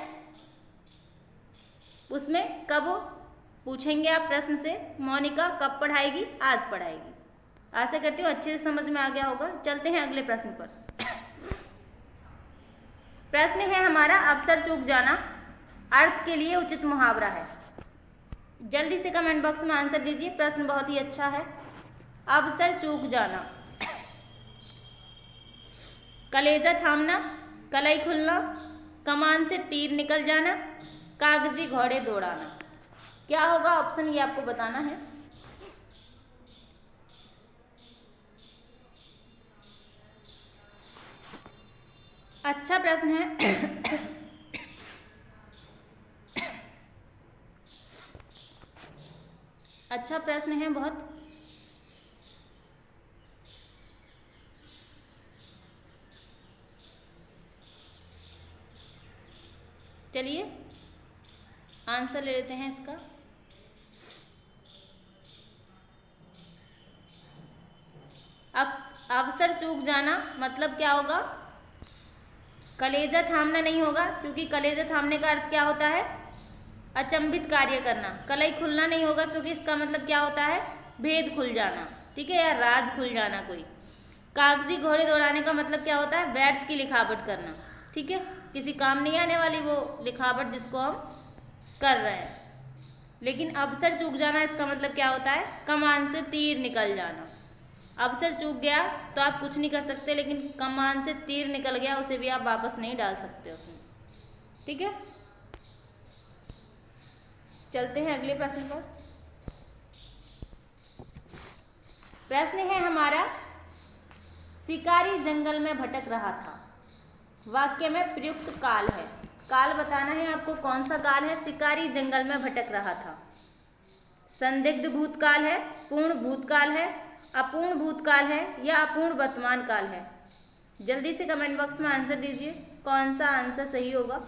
उसमें कब पूछेंगे आप प्रश्न से, मोनिका कब पढ़ाएगी? आज पढ़ाएगी। आशा करती हूँ अच्छे से समझ में आ गया होगा। चलते हैं अगले प्रश्न पर। प्रश्न है हमारा, अवसर चूक जाना अर्थ के लिए उचित मुहावरा है। जल्दी से कमेंट बॉक्स में आंसर दीजिए। प्रश्न बहुत ही अच्छा है। अवसर चूक जाना, कलेजा थामना, कलाई खुलना, कमान से तीर निकल जाना, कागजी घोड़े दौड़ाना। क्या होगा ऑप्शन, ये आपको बताना है। अच्छा प्रश्न है। अच्छा प्रश्न है बहुत। चलिए आंसर ले लेते हैं इसका। अवसर चूक जाना मतलब क्या होगा? कलेजा थामना नहीं होगा, क्योंकि कलेजा थामने का अर्थ क्या होता है? अचंभित कार्य करना। कलाई खुलना नहीं होगा, क्योंकि इसका मतलब क्या होता है? भेद खुल जाना। ठीक है, या राज खुल जाना कोई। कागजी घोड़े दौड़ाने का मतलब क्या होता है? व्यर्थ की लिखावट करना। ठीक है, किसी काम नहीं आने वाली वो लिखावट जिसको हम कर रहे हैं। लेकिन अवसर चूक जाना, इसका मतलब क्या होता है? कमान से तीर निकल जाना। अवसर चूक गया तो आप कुछ नहीं कर सकते, लेकिन कमान से तीर निकल गया उसे भी आप वापस नहीं डाल सकते उसमें। ठीक है, चलते हैं अगले प्रश्न पर। प्रश्न है हमारा, शिकारी जंगल में भटक रहा था। वाक्य में प्रयुक्त काल है, काल बताना है आपको, कौन सा काल है। शिकारी जंगल में भटक रहा था, संदिग्ध भूतकाल है, पूर्ण भूतकाल है, अपूर्ण भूतकाल है या अपूर्ण वर्तमान काल है। जल्दी से कमेंट बॉक्स में आंसर दीजिए, कौन सा आंसर सही होगा।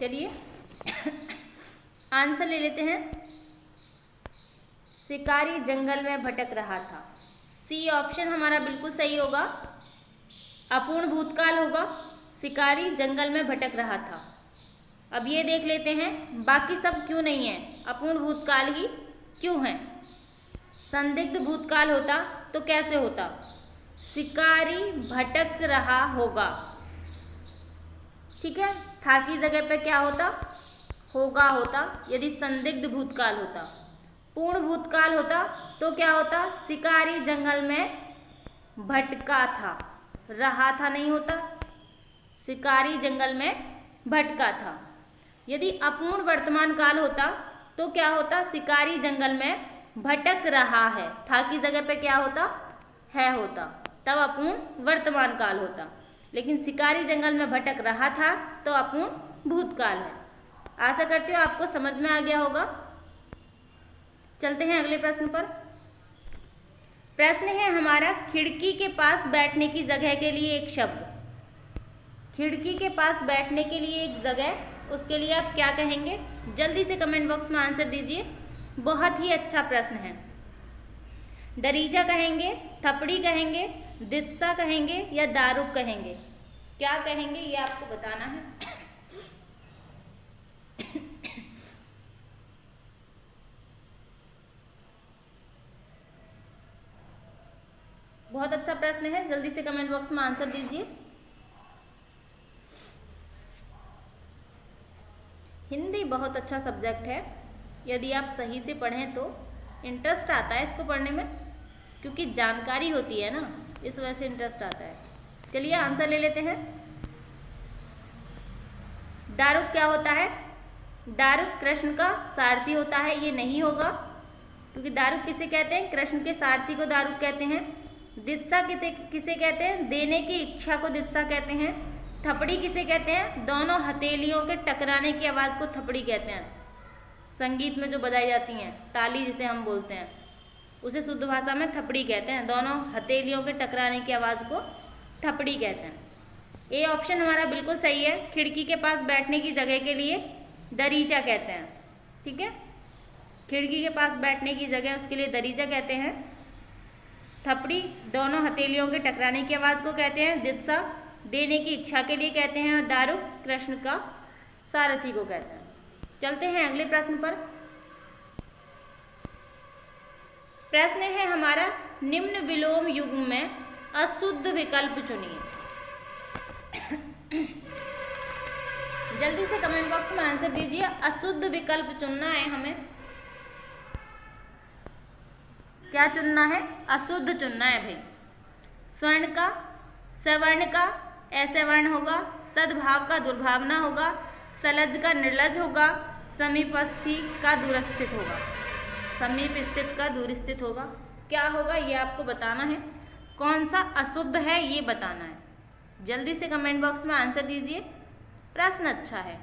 चलिए आंसर ले लेते हैं। शिकारी जंगल में भटक रहा था, सी ऑप्शन हमारा बिल्कुल सही होगा, अपूर्ण भूतकाल होगा। शिकारी जंगल में भटक रहा था। अब ये देख लेते हैं बाकी सब क्यों नहीं है, अपूर्ण भूतकाल ही क्यों है। संदिग्ध भूतकाल होता तो कैसे होता, शिकारी भटक रहा होगा। ठीक है, था की जगह पे क्या होता, होगा होता, यदि संदिग्ध भूतकाल होता। पूर्ण भूतकाल होता तो क्या होता, शिकारी जंगल में भटका था, रहा था नहीं होता, शिकारी जंगल में भटका था। यदि अपूर्ण वर्तमान काल होता तो क्या होता, शिकारी जंगल में भटक रहा है, था की जगह पे क्या होता, है होता, तब अपूर्ण वर्तमान काल होता। लेकिन शिकारी जंगल में भटक रहा था तो अपूर्ण भूतकाल है। आशा करती हूँ आपको समझ में आ गया होगा। चलते हैं अगले प्रश्न पर। प्रश्न है हमारा, खिड़की के पास बैठने की जगह के लिए एक शब्द। खिड़की के पास बैठने के लिए एक जगह, उसके लिए आप क्या कहेंगे। जल्दी से कमेंट बॉक्स में आंसर दीजिए, बहुत ही अच्छा प्रश्न है। दरीचा कहेंगे, थपड़ी कहेंगे, दित्सा कहेंगे या दारुक कहेंगे, क्या कहेंगे ये आपको बताना है। बहुत अच्छा प्रश्न है, जल्दी से कमेंट बॉक्स में आंसर दीजिए। हिंदी बहुत अच्छा सब्जेक्ट है, यदि आप सही से पढ़ें तो इंटरेस्ट आता है इसको पढ़ने में, क्योंकि जानकारी होती है ना, इस वजह से इंटरेस्ट आता है। चलिए आंसर ले लेते हैं। दारुक क्या होता है, दारुक कृष्ण का सारथी होता है, ये नहीं होगा, क्योंकि दारुक किसे कहते हैं, कृष्ण के सारथी को दारुक कहते हैं। दित्सा किसे कहते हैं, देने की इच्छा को दित्सा कहते हैं। थपड़ी किसे कहते हैं, दोनों हथेलियों के टकराने की आवाज़ को थपड़ी कहते हैं। संगीत में जो बजाई जाती हैं, ताली जिसे हम बोलते हैं, उसे शुद्ध भाषा में थपड़ी कहते हैं। दोनों हथेलियों के टकराने की आवाज़ को थपड़ी कहते हैं। ए ऑप्शन हमारा बिल्कुल सही है, खिड़की के पास बैठने की जगह के लिए दरीचा कहते हैं। ठीक है, खिड़की के पास बैठने की जगह उसके लिए दरीचा कहते हैं। थपड़ी दोनों हथेलियों के टकराने की आवाज़ को कहते हैं। दित्सा देने की इच्छा के लिए कहते हैं। और दारुक कृष्ण का सारथी को कहते हैं। चलते हैं अगले प्रश्न पर। प्रश्न है हमारा, निम्न विलोम युग्म में अशुद्ध विकल्प चुनिए। जल्दी से कमेंट बॉक्स में आंसर दीजिए, अशुद्ध विकल्प चुनना है हमें। क्या चुनना है, अशुद्ध चुनना है भाई। स्वर्ण का, सवर्ण का ऐसे वर्ण होगा, सद्भाव का दुर्भावना होगा, सलज का निर्लज होगा, समीपस्थी का दूरस्थित होगा। समीप स्थित का दूर स्थित होगा। क्या होगा ये आपको बताना है, कौन सा अशुद्ध है ये बताना है। जल्दी से कमेंट बॉक्स में आंसर दीजिए, प्रश्न अच्छा है।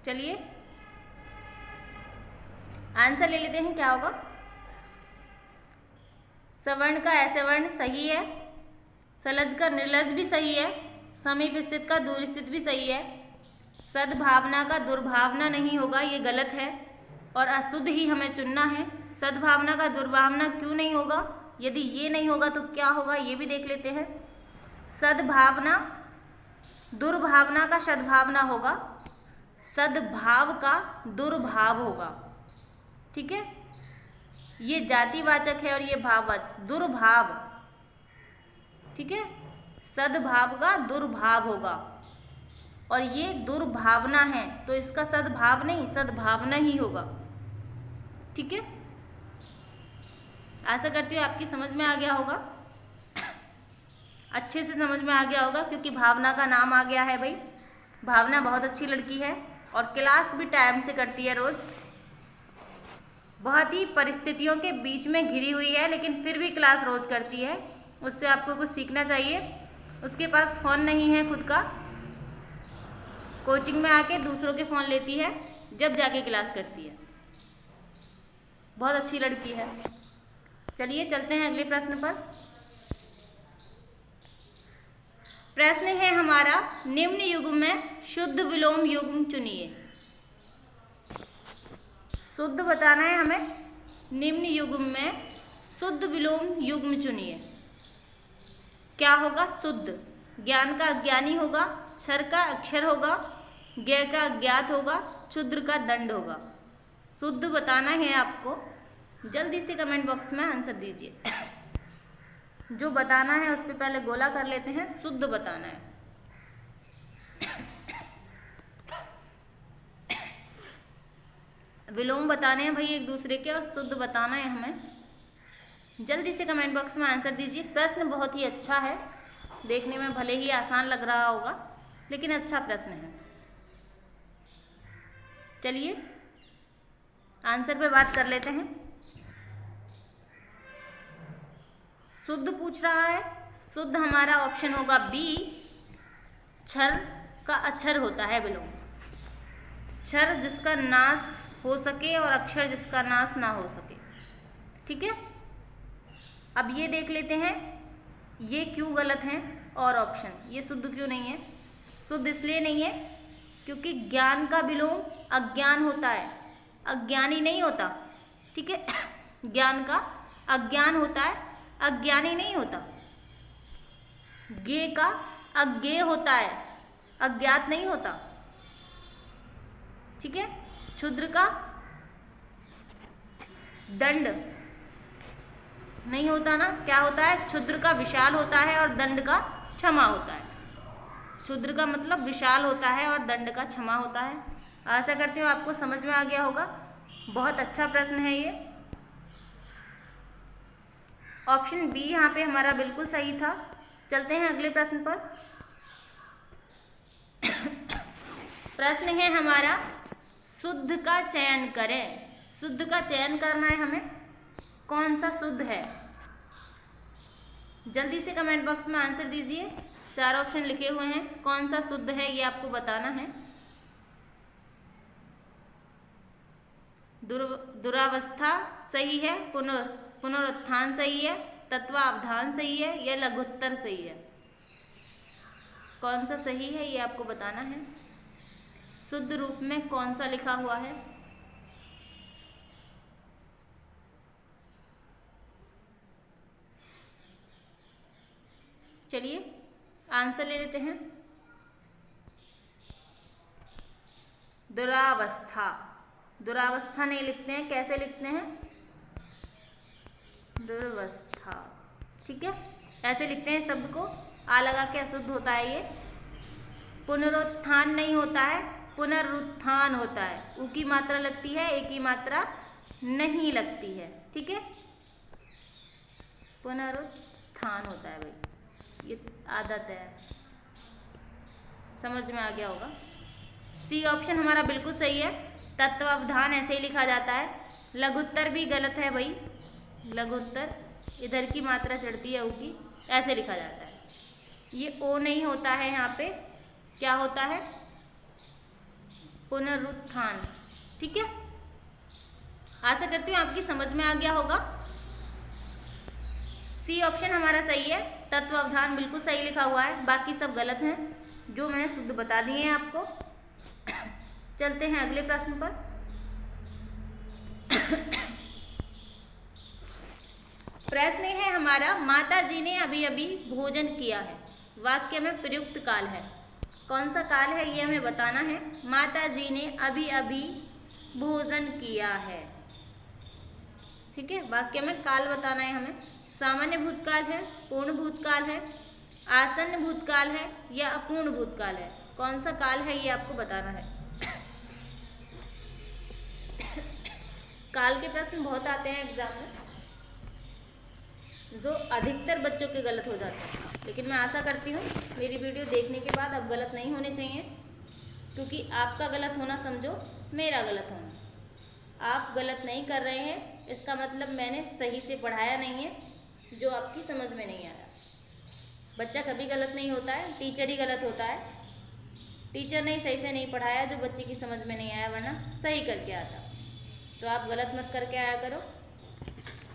चलिए आंसर ले लेते हैं, क्या होगा। सवर्ण का ऐसे वर्ण सही है, सलज का निर्लज भी सही है, समीप स्थित का दूर स्थित भी सही है, सद्भावना का दुर्भावना नहीं होगा, ये गलत है, और अशुद्ध ही हमें चुनना है। सद्भावना का दुर्भावना क्यों नहीं होगा? यदि ये नहीं होगा तो क्या होगा, ये भी देख लेते हैं। सद्भावना दुर्भावना का सद्भावना होगा, सद्भाव का दुर्भाव होगा। ठीक है, ये जातिवाचक है और ये भाववाचक, दुर्भाव। ठीक है, सद्भाव का दुर्भाव होगा और ये दुर्भावना है तो इसका सद्भाव नहीं सद्भावना ही होगा। ठीक है, आशा करती हूँ आपकी समझ में आ गया होगा, अच्छे से समझ में आ गया होगा, क्योंकि भावना का नाम आ गया है भाई। भावना बहुत अच्छी लड़की है और क्लास भी टाइम से करती है रोज। बहुत ही परिस्थितियों के बीच में घिरी हुई है लेकिन फिर भी क्लास रोज करती है। उससे आपको कुछ सीखना चाहिए। उसके पास फ़ोन नहीं है खुद का, कोचिंग में आके दूसरों के फ़ोन लेती है जब जाके क्लास करती है। बहुत अच्छी लड़की है। चलिए चलते हैं अगले प्रश्न पर। प्रश्न है हमारा, निम्न युग्म में शुद्ध विलोम युग्म चुनिए। शुद्ध बताना है हमें। निम्न युग्म में शुद्ध विलोम युग्म चुनिए। क्या होगा? शुद्ध, ज्ञान का अज्ञानी होगा, क्षर का अक्षर होगा, ज्ञ का अज्ञात होगा, क्षुद्र का दंड होगा। शुद्ध बताना है आपको। जल्दी से कमेंट बॉक्स में आंसर दीजिए। जो बताना है उस पर पहले गोला कर लेते हैं। शुद्ध बताना है। विलोम बताने हैं भाई एक दूसरे के और शुद्ध बताना है हमें। जल्दी से कमेंट बॉक्स में आंसर दीजिए। प्रश्न बहुत ही अच्छा है, देखने में भले ही आसान लग रहा होगा लेकिन अच्छा प्रश्न है। चलिए आंसर पे बात कर लेते हैं। शुद्ध पूछ रहा है। शुद्ध हमारा ऑप्शन होगा बी, क्षर का अक्षर होता है विलोम। क्षर जिसका नाश हो सके और अक्षर जिसका नाश ना हो सके। ठीक है, अब ये देख लेते हैं ये क्यों गलत हैं और ऑप्शन ये शुद्ध क्यों नहीं है। शुद्ध इसलिए नहीं है क्योंकि ज्ञान का विलोम अज्ञान होता है, अज्ञानी नहीं होता। ठीक है, ज्ञान का अज्ञान होता है, अज्ञानी नहीं होता। ज्ञ का अज्ञेय होता है, अज्ञात नहीं होता। ठीक है, क्षुद्र का दंड नहीं होता ना। क्या होता है? क्षुद्र का विशाल होता है और दंड का क्षमा होता है। क्षुद्र का मतलब विशाल होता है और दंड का क्षमा होता है। आशा करती हूँ आपको समझ में आ गया होगा। बहुत अच्छा प्रश्न है ये। ऑप्शन बी यहाँ पे हमारा बिल्कुल सही था। चलते हैं अगले प्रश्न पर। प्रश्न है हमारा, शुद्ध का चयन करें। शुद्ध का चयन करना है हमें। कौन सा शुद्ध है? जल्दी से कमेंट बॉक्स में आंसर दीजिए। 4 ऑप्शन लिखे हुए हैं, कौन सा शुद्ध है ये आपको बताना है। दुरावस्था सही है, पुनरुत्थान सही है, तत्वावधान सही है या लघुत्तर सही है? कौन सा सही है ये आपको बताना है। शुद्ध रूप में कौन सा लिखा हुआ है? चलिए आंसर ले लेते हैं। दुरावस्था, दुरावस्था नहीं लिखते हैं, कैसे लिखते हैं? दुर्वस्था। ठीक है, ऐसे लिखते हैं शब्द को। आ लगा के अशुद्ध होता है ये। पुनरुत्थान नहीं होता है, पुनरुत्थान होता है। उ की मात्रा लगती है, ए की मात्रा नहीं लगती है। ठीक है, पुनरुत्थान होता है भाई, ये आदत है। समझ में आ गया होगा। सी ऑप्शन हमारा बिल्कुल सही है। तत्वावधान ऐसे ही लिखा जाता है। लघुत्तर भी गलत है भाई। लघुत्तर इधर की मात्रा चढ़ती है ऊ की, ऐसे लिखा जाता है। ये ओ नहीं होता है यहाँ पे, क्या होता है? पुनरुत्थान। ठीक है, आशा करती हूँ आपकी समझ में आ गया होगा। सी ऑप्शन हमारा सही है। तत्वावधान बिल्कुल सही लिखा हुआ है, बाकी सब गलत हैं जो मैंने शुद्ध बता दिए हैं आपको। चलते हैं अगले प्रश्न पर। प्रश्न है हमारा, माता जी ने अभी अभी भोजन किया है। वाक्य में प्रयुक्त काल है। कौन सा काल है ये हमें बताना है। माता जी ने अभी अभी भोजन किया है। ठीक है, वाक्य में काल बताना है हमें। सामान्य भूतकाल है, पूर्ण भूतकाल है, आसन्न भूतकाल है या अपूर्ण भूतकाल है। कौन सा काल है ये आपको बताना है। काल के प्रश्न बहुत आते हैं एग्जाम में, जो अधिकतर बच्चों के गलत हो जाते हैं, लेकिन मैं आशा करती हूँ मेरी वीडियो देखने के बाद अब गलत नहीं होने चाहिए, क्योंकि आपका गलत होना समझो मेरा गलत होना। आप गलत नहीं कर रहे हैं, इसका मतलब मैंने सही से पढ़ाया नहीं है, जो आपकी समझ में नहीं आया। बच्चा कभी गलत नहीं होता है, टीचर ही गलत होता है। टीचर ने सही से नहीं पढ़ाया जो बच्चे की समझ में नहीं आया, वरना सही करके आता। तो आप गलत मत करके आया करो,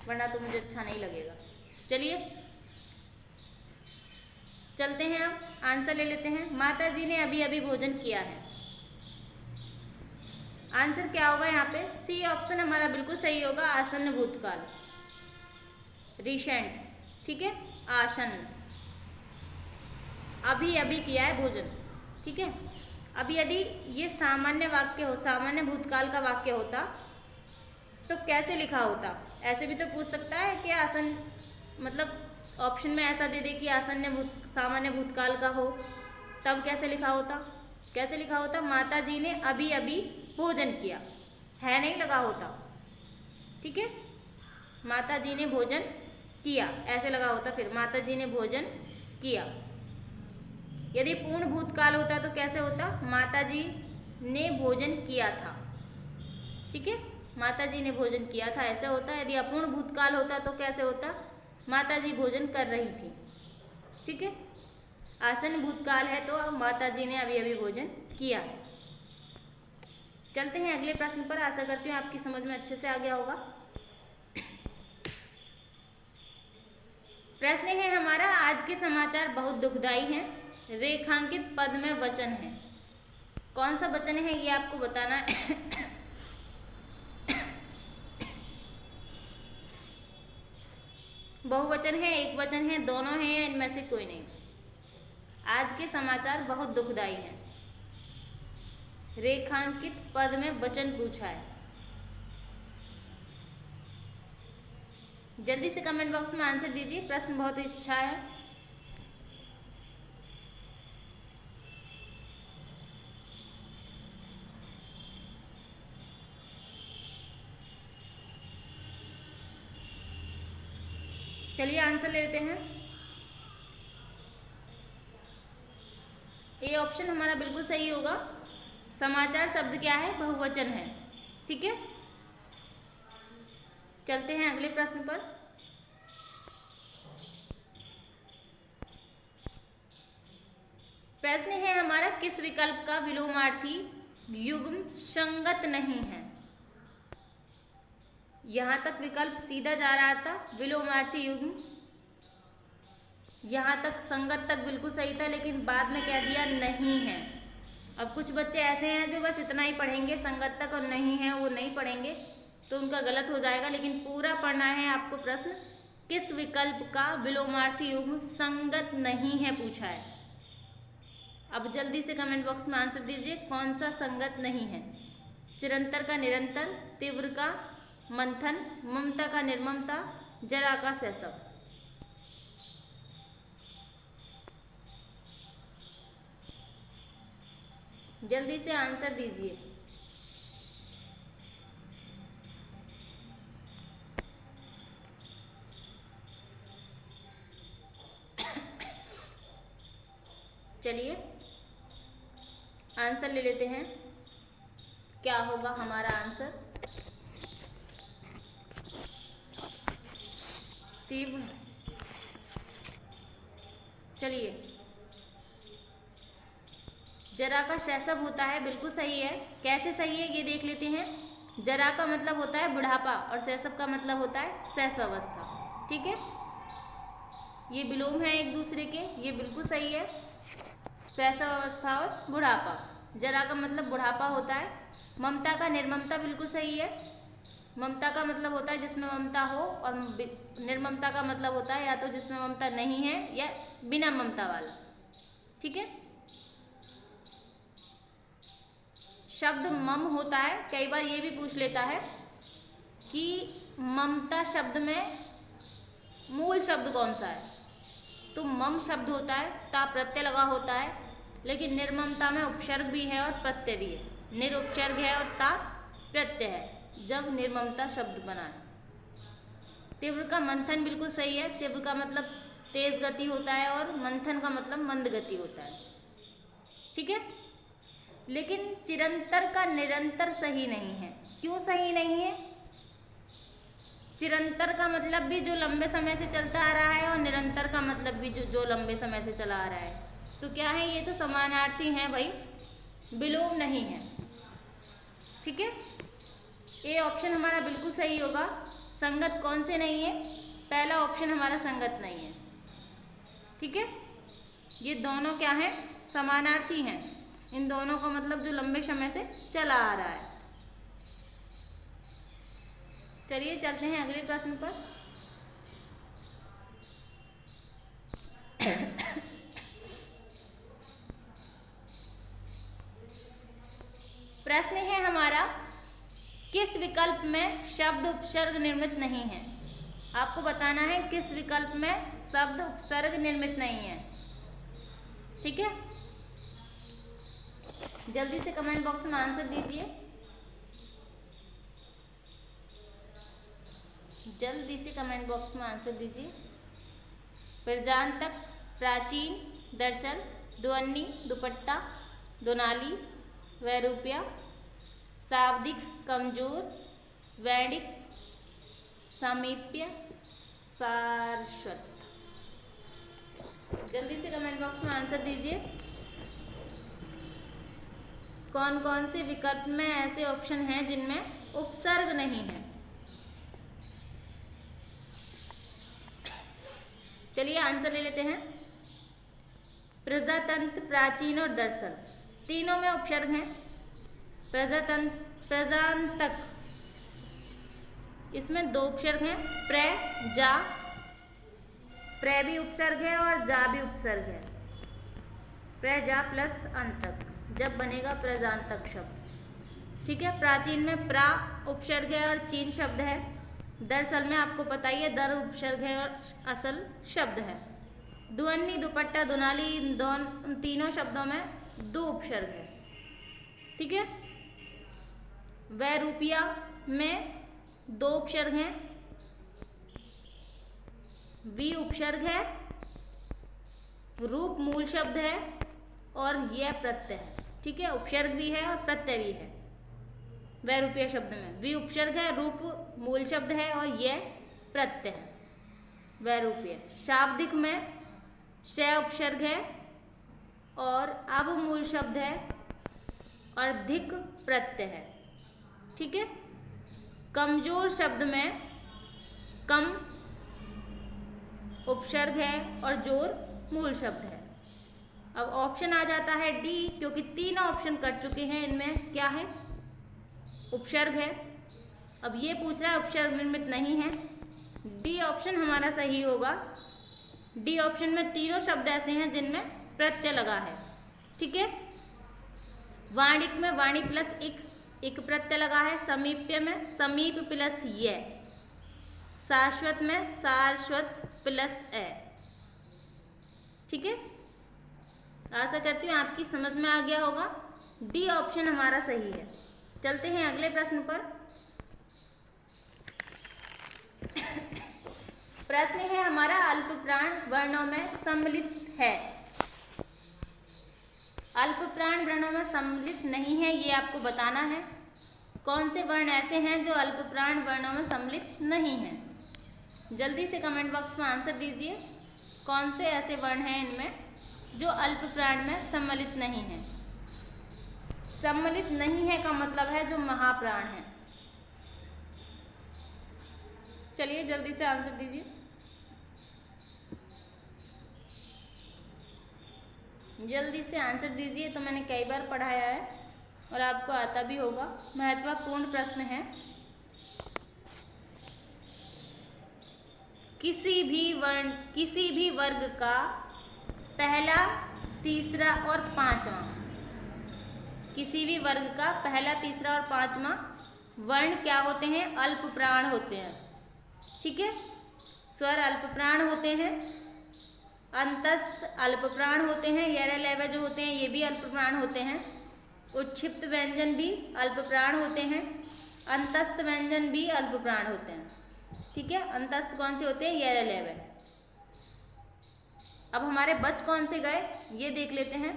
वरना तो मुझे अच्छा नहीं लगेगा। चलिए चलते हैं, अब आंसर ले लेते हैं। माता जी ने अभी अभी भोजन किया है। आंसर क्या होगा यहाँ पे? सी ऑप्शन हमारा बिल्कुल सही होगा, आसन्न भूतकाल, रिसेंट। ठीक है, आसन्न, अभी अभी किया है भोजन। ठीक है, अभी यदि ये सामान्य वाक्य हो, सामान्य भूतकाल का वाक्य होता तो कैसे लिखा होता? ऐसे भी तो पूछ सकता है कि आसन्न, मतलब ऑप्शन में ऐसा दे दे कि सामान्य भूतकाल का हो, तब कैसे लिखा होता? कैसे लिखा होता? माता जी ने अभी अभी भोजन किया है, नहीं लगा होता। ठीक है, माता जी ने भोजन किया ऐसे लगा होता, फिर माता जी ने भोजन किया। यदि पूर्ण भूतकाल होता तो कैसे होता? माता जी ने भोजन किया था। ठीक है, माता जी ने भोजन किया था ऐसे होता। यदि अपूर्ण भूतकाल होता तो कैसे होता? माता जी भोजन कर रही थी। ठीक है, आसन्न भूतकाल है तो माता जी ने अभी अभी भोजन किया है। चलते हैं अगले प्रश्न पर। आशा करती हूँ आपकी समझ में अच्छे से आ गया होगा। प्रश्न है हमारा, आज के समाचार बहुत दुखदायी हैं। रेखांकित पद में वचन है। कौन सा वचन है ये आपको बताना है। बहुवचन है, एक वचन है, दोनों हैं या इनमें से कोई नहीं। आज के समाचार बहुत दुखदायी हैं। रेखांकित पद में वचन पूछा है। जल्दी से कमेंट बॉक्स में आंसर दीजिए, प्रश्न बहुत अच्छा है। चलिए आंसर ले लेते हैं। ए ऑप्शन हमारा बिल्कुल सही होगा। समाचार शब्द क्या है? बहुवचन है। ठीक है, चलते हैं अगले प्रश्न पर। प्रश्न है हमारा, किस विकल्प का विलोमार्थी युग्म संगत नहीं है? यहां तक विकल्प सीधा जा रहा था, विलोमार्थी युग्म यहां तक, संगत तक बिल्कुल सही था, लेकिन बाद में कह दिया नहीं है। अब कुछ बच्चे ऐसे हैं जो बस इतना ही पढ़ेंगे, संगत तक, और नहीं है वो नहीं पढ़ेंगे, तो उनका गलत हो जाएगा। लेकिन पूरा पढ़ना है आपको। प्रश्न किस विकल्प का विलोमार्थी युग्म संगत नहीं है पूछा है। अब जल्दी से कमेंट बॉक्स में आंसर दीजिए, कौन सा संगत नहीं है? चिरंतर का निरंतर, तीव्र का मंथन, ममता का निर्ममता, जरा का शैशव। जल्दी से आंसर दीजिए। चलिए आंसर ले लेते हैं, क्या होगा हमारा आंसर? तीव्र। चलिए, जरा का शैशव होता है, बिल्कुल सही है। कैसे सही है ये देख लेते हैं। जरा का मतलब होता है बुढ़ापा और शैशव का मतलब होता है शैशवावस्था। ठीक है, ये विलोम है एक दूसरे के, ये बिल्कुल सही है। शैशवावस्था और बुढ़ापा, जरा का मतलब बुढ़ापा होता है। ममता का निर्ममता बिल्कुल सही है। ममता का मतलब होता है जिसमें ममता हो, और निर्ममता का मतलब होता है या तो जिसमें ममता नहीं है या बिना ममता वाला। ठीक है। शब्द मम होता है, कई बार ये भी पूछ लेता है कि ममता शब्द में मूल शब्द कौन सा है, तो मम शब्द होता है, ता प्रत्यय लगा होता है, लेकिन निर्ममता में उपसर्ग भी है और प्रत्यय भी है। निरुपसर्ग है और ता प्रत्यय है जब निर्ममता शब्द बना है। तीव्र का मंथन बिल्कुल सही है। तीव्र का मतलब तेज गति होता है और मंथन का मतलब मंद गति होता है। ठीक है। लेकिन चिरंतर का निरंतर सही नहीं है। क्यों सही नहीं है? चिरंतर का मतलब भी जो लंबे समय से चलता आ रहा है और निरंतर का मतलब भी जो लंबे समय से चला आ रहा है। तो क्या है, ये तो समानार्थी हैं भाई, विलोम नहीं है। ठीक है। ए ऑप्शन हमारा बिल्कुल सही होगा। संगत कौन से नहीं है? पहला ऑप्शन हमारा संगत नहीं है। ठीक है। ये दोनों क्या है? समानार्थी हैं। इन दोनों का मतलब जो लंबे समय से चला आ रहा है। चलिए चलते हैं अगले प्रश्न पर। प्रश्न है हमारा, किस विकल्प में शब्द उपसर्ग निर्मित नहीं है? आपको बताना है किस विकल्प में शब्द उपसर्ग निर्मित नहीं है। ठीक है। जल्दी से कमेंट बॉक्स में आंसर दीजिए। जल्दी से कमेंट बॉक्स में आंसर दीजिए। प्रजान्तक, प्राचीन, दर्शन, ध्वनि, दुपट्टा, दोनाली, वैरूप्य, शाब्दिक, कमजोर, वैणिक, समीप्य, सारस्वत। जल्दी से कमेंट बॉक्स में आंसर दीजिए। कौन कौन से विकल्प में ऐसे ऑप्शन हैं जिनमें उपसर्ग नहीं है? चलिए आंसर ले लेते हैं। प्रजातंत्र, प्राचीन और दर्शन, तीनों में उपसर्ग हैं। प्रजान्तक, इसमें दो उपसर्ग हैं, प्र, जा। प्र भी उपसर्ग है और जा भी उपसर्ग है। प्र, जा प्लस अंतक जब बनेगा प्रजान्तक शब्द। ठीक है। प्राचीन में प्रा उपसर्ग है और चीन शब्द है। दरअसल में आपको पता ही है, दर उपसर्ग है और असल शब्द है। ध्वनि, दुपट्टा, दोनाली, इन तीनों शब्दों में दो उपसर्ग है। ठीक है। वैरूपिया में दो उपसर्ग हैं, वी उपसर्ग है, रूप मूल शब्द है और यह प्रत्यय है। ठीक है। उपसर्ग भी है और प्रत्यय भी है। वैरूप्य शब्द में वी उपसर्ग है, रूप मूल शब्द है और यह प्रत्यय है। वैरूप्य। शाब्दिक में श उपसर्ग है और अब मूल शब्द है और धिक प्रत्यय है। ठीक है। कमजोर शब्द में कम उपसर्ग है और जोर मूल शब्द है। अब ऑप्शन आ जाता है डी, क्योंकि तीनों ऑप्शन कट चुके हैं, इनमें क्या है? उपसर्ग है। अब ये पूछ रहा है उपसर्ग निर्मित नहीं है। डी ऑप्शन हमारा सही होगा। डी ऑप्शन में तीनों शब्द ऐसे हैं जिनमें प्रत्यय लगा है। ठीक है। वाणिक में वाणी प्लस इक प्रत्यय लगा है। समीप्य में समीप प्लस य। शाश्वत में सारस्वत प्लस ए। ठीक है। आशा करती हूँ आपकी समझ में आ गया होगा। डी ऑप्शन हमारा सही है। चलते हैं अगले प्रश्न पर। प्रश्न है हमारा, अल्प प्राण वर्णों में सम्मिलित है। अल्प प्राण वर्णों में सम्मिलित नहीं है, ये आपको बताना है। कौन से वर्ण ऐसे हैं जो अल्प प्राण वर्णों में सम्मिलित नहीं हैं? जल्दी से कमेंट बॉक्स में आंसर दीजिए। कौन से ऐसे वर्ण हैं इनमें जो अल्प प्राण में सम्मिलित नहीं है? सम्मिलित नहीं है का मतलब है जो महाप्राण है। चलिए जल्दी से आंसर दीजिए। जल्दी से आंसर दीजिए। तो मैंने कई बार पढ़ाया है और आपको आता भी होगा। महत्वपूर्ण प्रश्न है। किसी भी वर्ग का पहला, तीसरा और पांचवा, किसी भी वर्ग का पहला, तीसरा और पांचवा वर्ण क्या होते हैं? अल्प प्राण होते हैं। ठीक है, स्वर अल्प प्राण होते हैं, अंतस्थ अल्प प्राण होते हैं, यर लेवे जो होते हैं ये भी अल्प प्राण होते हैं, उच्छिप्त व्यंजन भी अल्प प्राण होते हैं, अंतस्थ व्यंजन भी अल्प प्राण होते हैं। ठीक है, अंतस्थ कौन से होते हैं? यर लेवे। अब हमारे बच कौन से गए ये देख लेते हैं।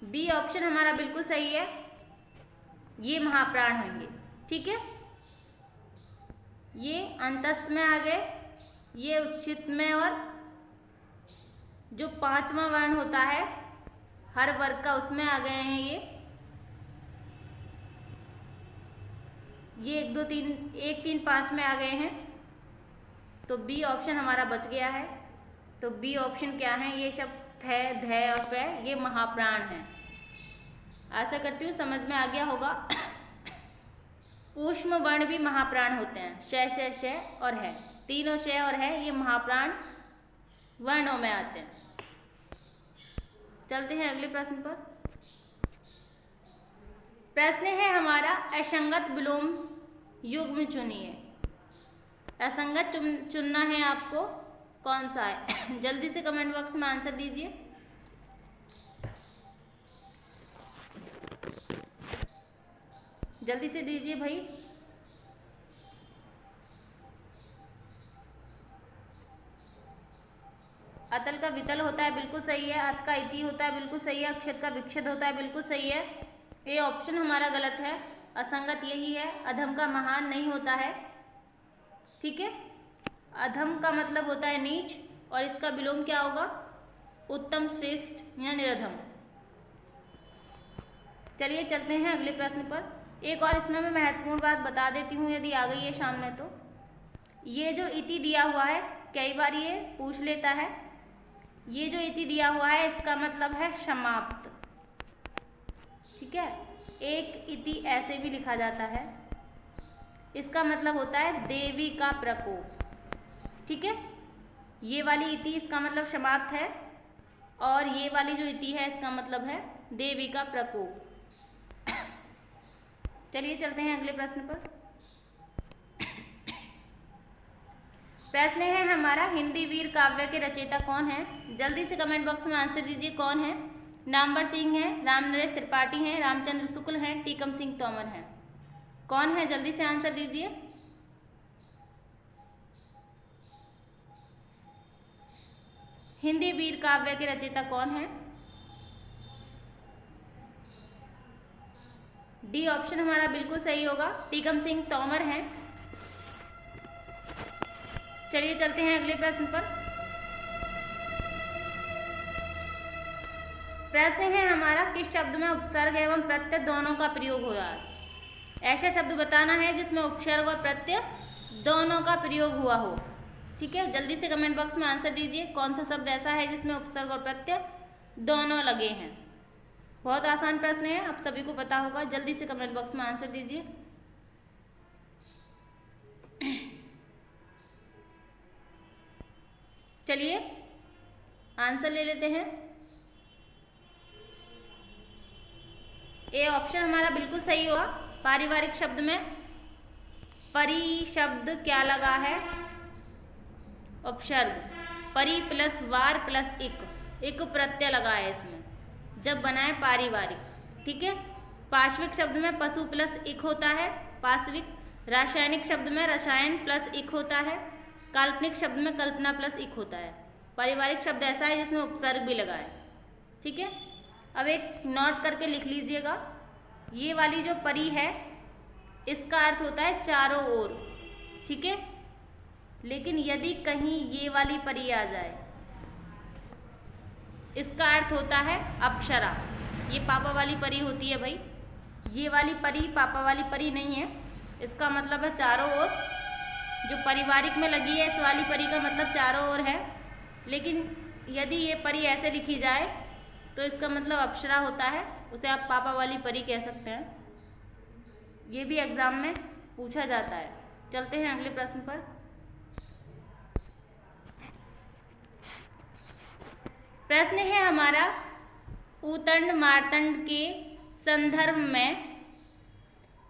बी ऑप्शन हमारा बिल्कुल सही है, ये महाप्राण होंगे। ठीक है, ये अंतस्थ में आ गए, ये उच्छित में, और जो पांचवा वर्ण होता है हर वर्ग का उसमें आ गए हैं ये 1 2 3 1 3 5 में आ गए हैं। तो बी ऑप्शन हमारा बच गया है। तो बी ऑप्शन क्या है? ये शब्द है ध और फ, ये महाप्राण है। आशा करती हूँ समझ में आ गया होगा। ऊष्म वर्ण भी महाप्राण होते हैं, श और है, तीनों श और है ये महाप्राण वर्णों में आते हैं। चलते हैं अगले प्रश्न पर। प्रश्न है हमारा असंगत विलोम युग्म चुनिए। असंगत चुनना है आपको, कौन सा है? जल्दी से कमेंट बॉक्स में आंसर दीजिए। जल्दी से दीजिए भाई। अतल का वितल होता है, बिल्कुल सही है। अत का इति होता है, बिल्कुल सही है। अक्षत का विक्षत होता है, बिल्कुल सही है। ये ऑप्शन हमारा गलत है, असंगत यही है। अधम का महान नहीं होता है। ठीक है, अधम का मतलब होता है नीच, और इसका विलोम क्या होगा? उत्तम, श्रेष्ठ या निरधम। चलिए चलते हैं अगले प्रश्न पर। एक और इसमें मैं महत्वपूर्ण बात बता देती हूँ, यदि आ गई है सामने तो। ये जो इति दिया हुआ है कई बार ये पूछ लेता है। ये जो इति दिया हुआ है इसका मतलब है समाप्त। ठीक है, एक इति ऐसे भी लिखा जाता है, इसका मतलब होता है देवी का प्रकोप। ठीक है, ये वाली इति इसका मतलब समाप्त है, और ये वाली जो इति है इसका मतलब है देवी का प्रकोप। चलिए चलते हैं अगले प्रश्न पर। प्रश्न है हमारा हिंदी वीर काव्य के रचयिता कौन है? जल्दी से कमेंट बॉक्स में आंसर दीजिए। कौन है? नामवर सिंह है, रामनरेश त्रिपाठी हैं, रामचंद्र शुक्ल हैं, टीकम सिंह तोमर हैं। कौन है? जल्दी से आंसर दीजिए। हिंदी वीर काव्य के रचयिता कौन है? डी ऑप्शन हमारा बिल्कुल सही होगा, टीकम सिंह तोमर हैं। चलिए चलते हैं अगले प्रश्न पर। प्रश्न है हमारा किस शब्द में उपसर्ग एवं प्रत्यय दोनों का प्रयोग हो रहा है? ऐसा शब्द बताना है जिसमें उपसर्ग और प्रत्यय दोनों का प्रयोग हुआ हो। ठीक है, जल्दी से कमेंट बॉक्स में आंसर दीजिए। कौन सा शब्द ऐसा है जिसमें उपसर्ग और प्रत्यय दोनों लगे हैं? बहुत आसान प्रश्न है, आप सभी को पता होगा। जल्दी से कमेंट बॉक्स में आंसर दीजिए। चलिए आंसर ले लेते हैं। ए ऑप्शन हमारा बिल्कुल सही हुआ। पारिवारिक शब्द में परि शब्द क्या लगा है? उपसर्ग। परि प्लस वार प्लस इक प्रत्यय लगा है इसमें, जब बना है पारिवारिक। ठीक है, पार्श्विक शब्द में पशु प्लस इक होता है, पार्श्विक। रासायनिक शब्द में रसायन प्लस इक होता है, काल्पनिक शब्द में कल्पना प्लस इक होता है। पारिवारिक शब्द ऐसा है जिसमें उपसर्ग भी लगा है। ठीक है, अब एक नोट करके लिख लीजिएगा। ये वाली जो परी है इसका अर्थ होता है चारों ओर। ठीक है, लेकिन यदि कहीं ये वाली परी आ जाए इसका अर्थ होता है अप्सरा। ये पापा वाली परी होती है भाई, ये वाली परी पापा वाली परी नहीं है। इसका मतलब है चारों ओर। जो पारिवारिक में लगी है इस वाली परी का मतलब चारों ओर है, लेकिन यदि ये परी ऐसे लिखी जाए तो इसका मतलब अप्सरा होता है, उसे आप पापा वाली परी कह सकते हैं। ये भी एग्जाम में पूछा जाता है। चलते हैं अगले प्रश्न पर। प्रश्न है हमारा, उतंड मार्तंड के संदर्भ में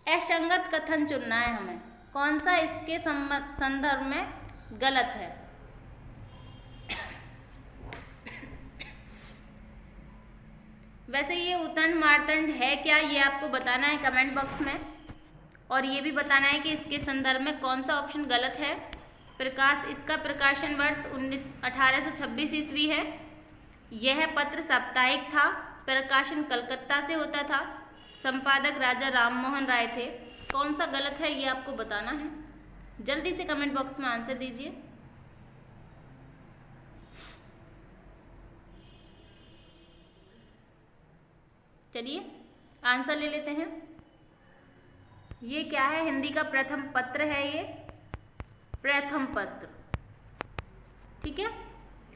असंगत कथन चुनना है हमें। कौन सा इसके संदर्भ में गलत है? वैसे ये उतंड मार्तंड है क्या, ये आपको बताना है कमेंट बॉक्स में, और ये भी बताना है कि इसके संदर्भ में कौन सा ऑप्शन गलत है। इसका प्रकाशन वर्ष 1826 ईस्वी है। यह पत्र साप्ताहिक था। प्रकाशन कलकत्ता से होता था। संपादक राजा राममोहन राय थे। कौन सा गलत है ये आपको बताना है। जल्दी से कमेंट बॉक्स में आंसर दीजिए। चलिए आंसर ले लेते हैं। ये क्या है? हिंदी का प्रथम पत्र है, ये प्रथम पत्र, ठीक है।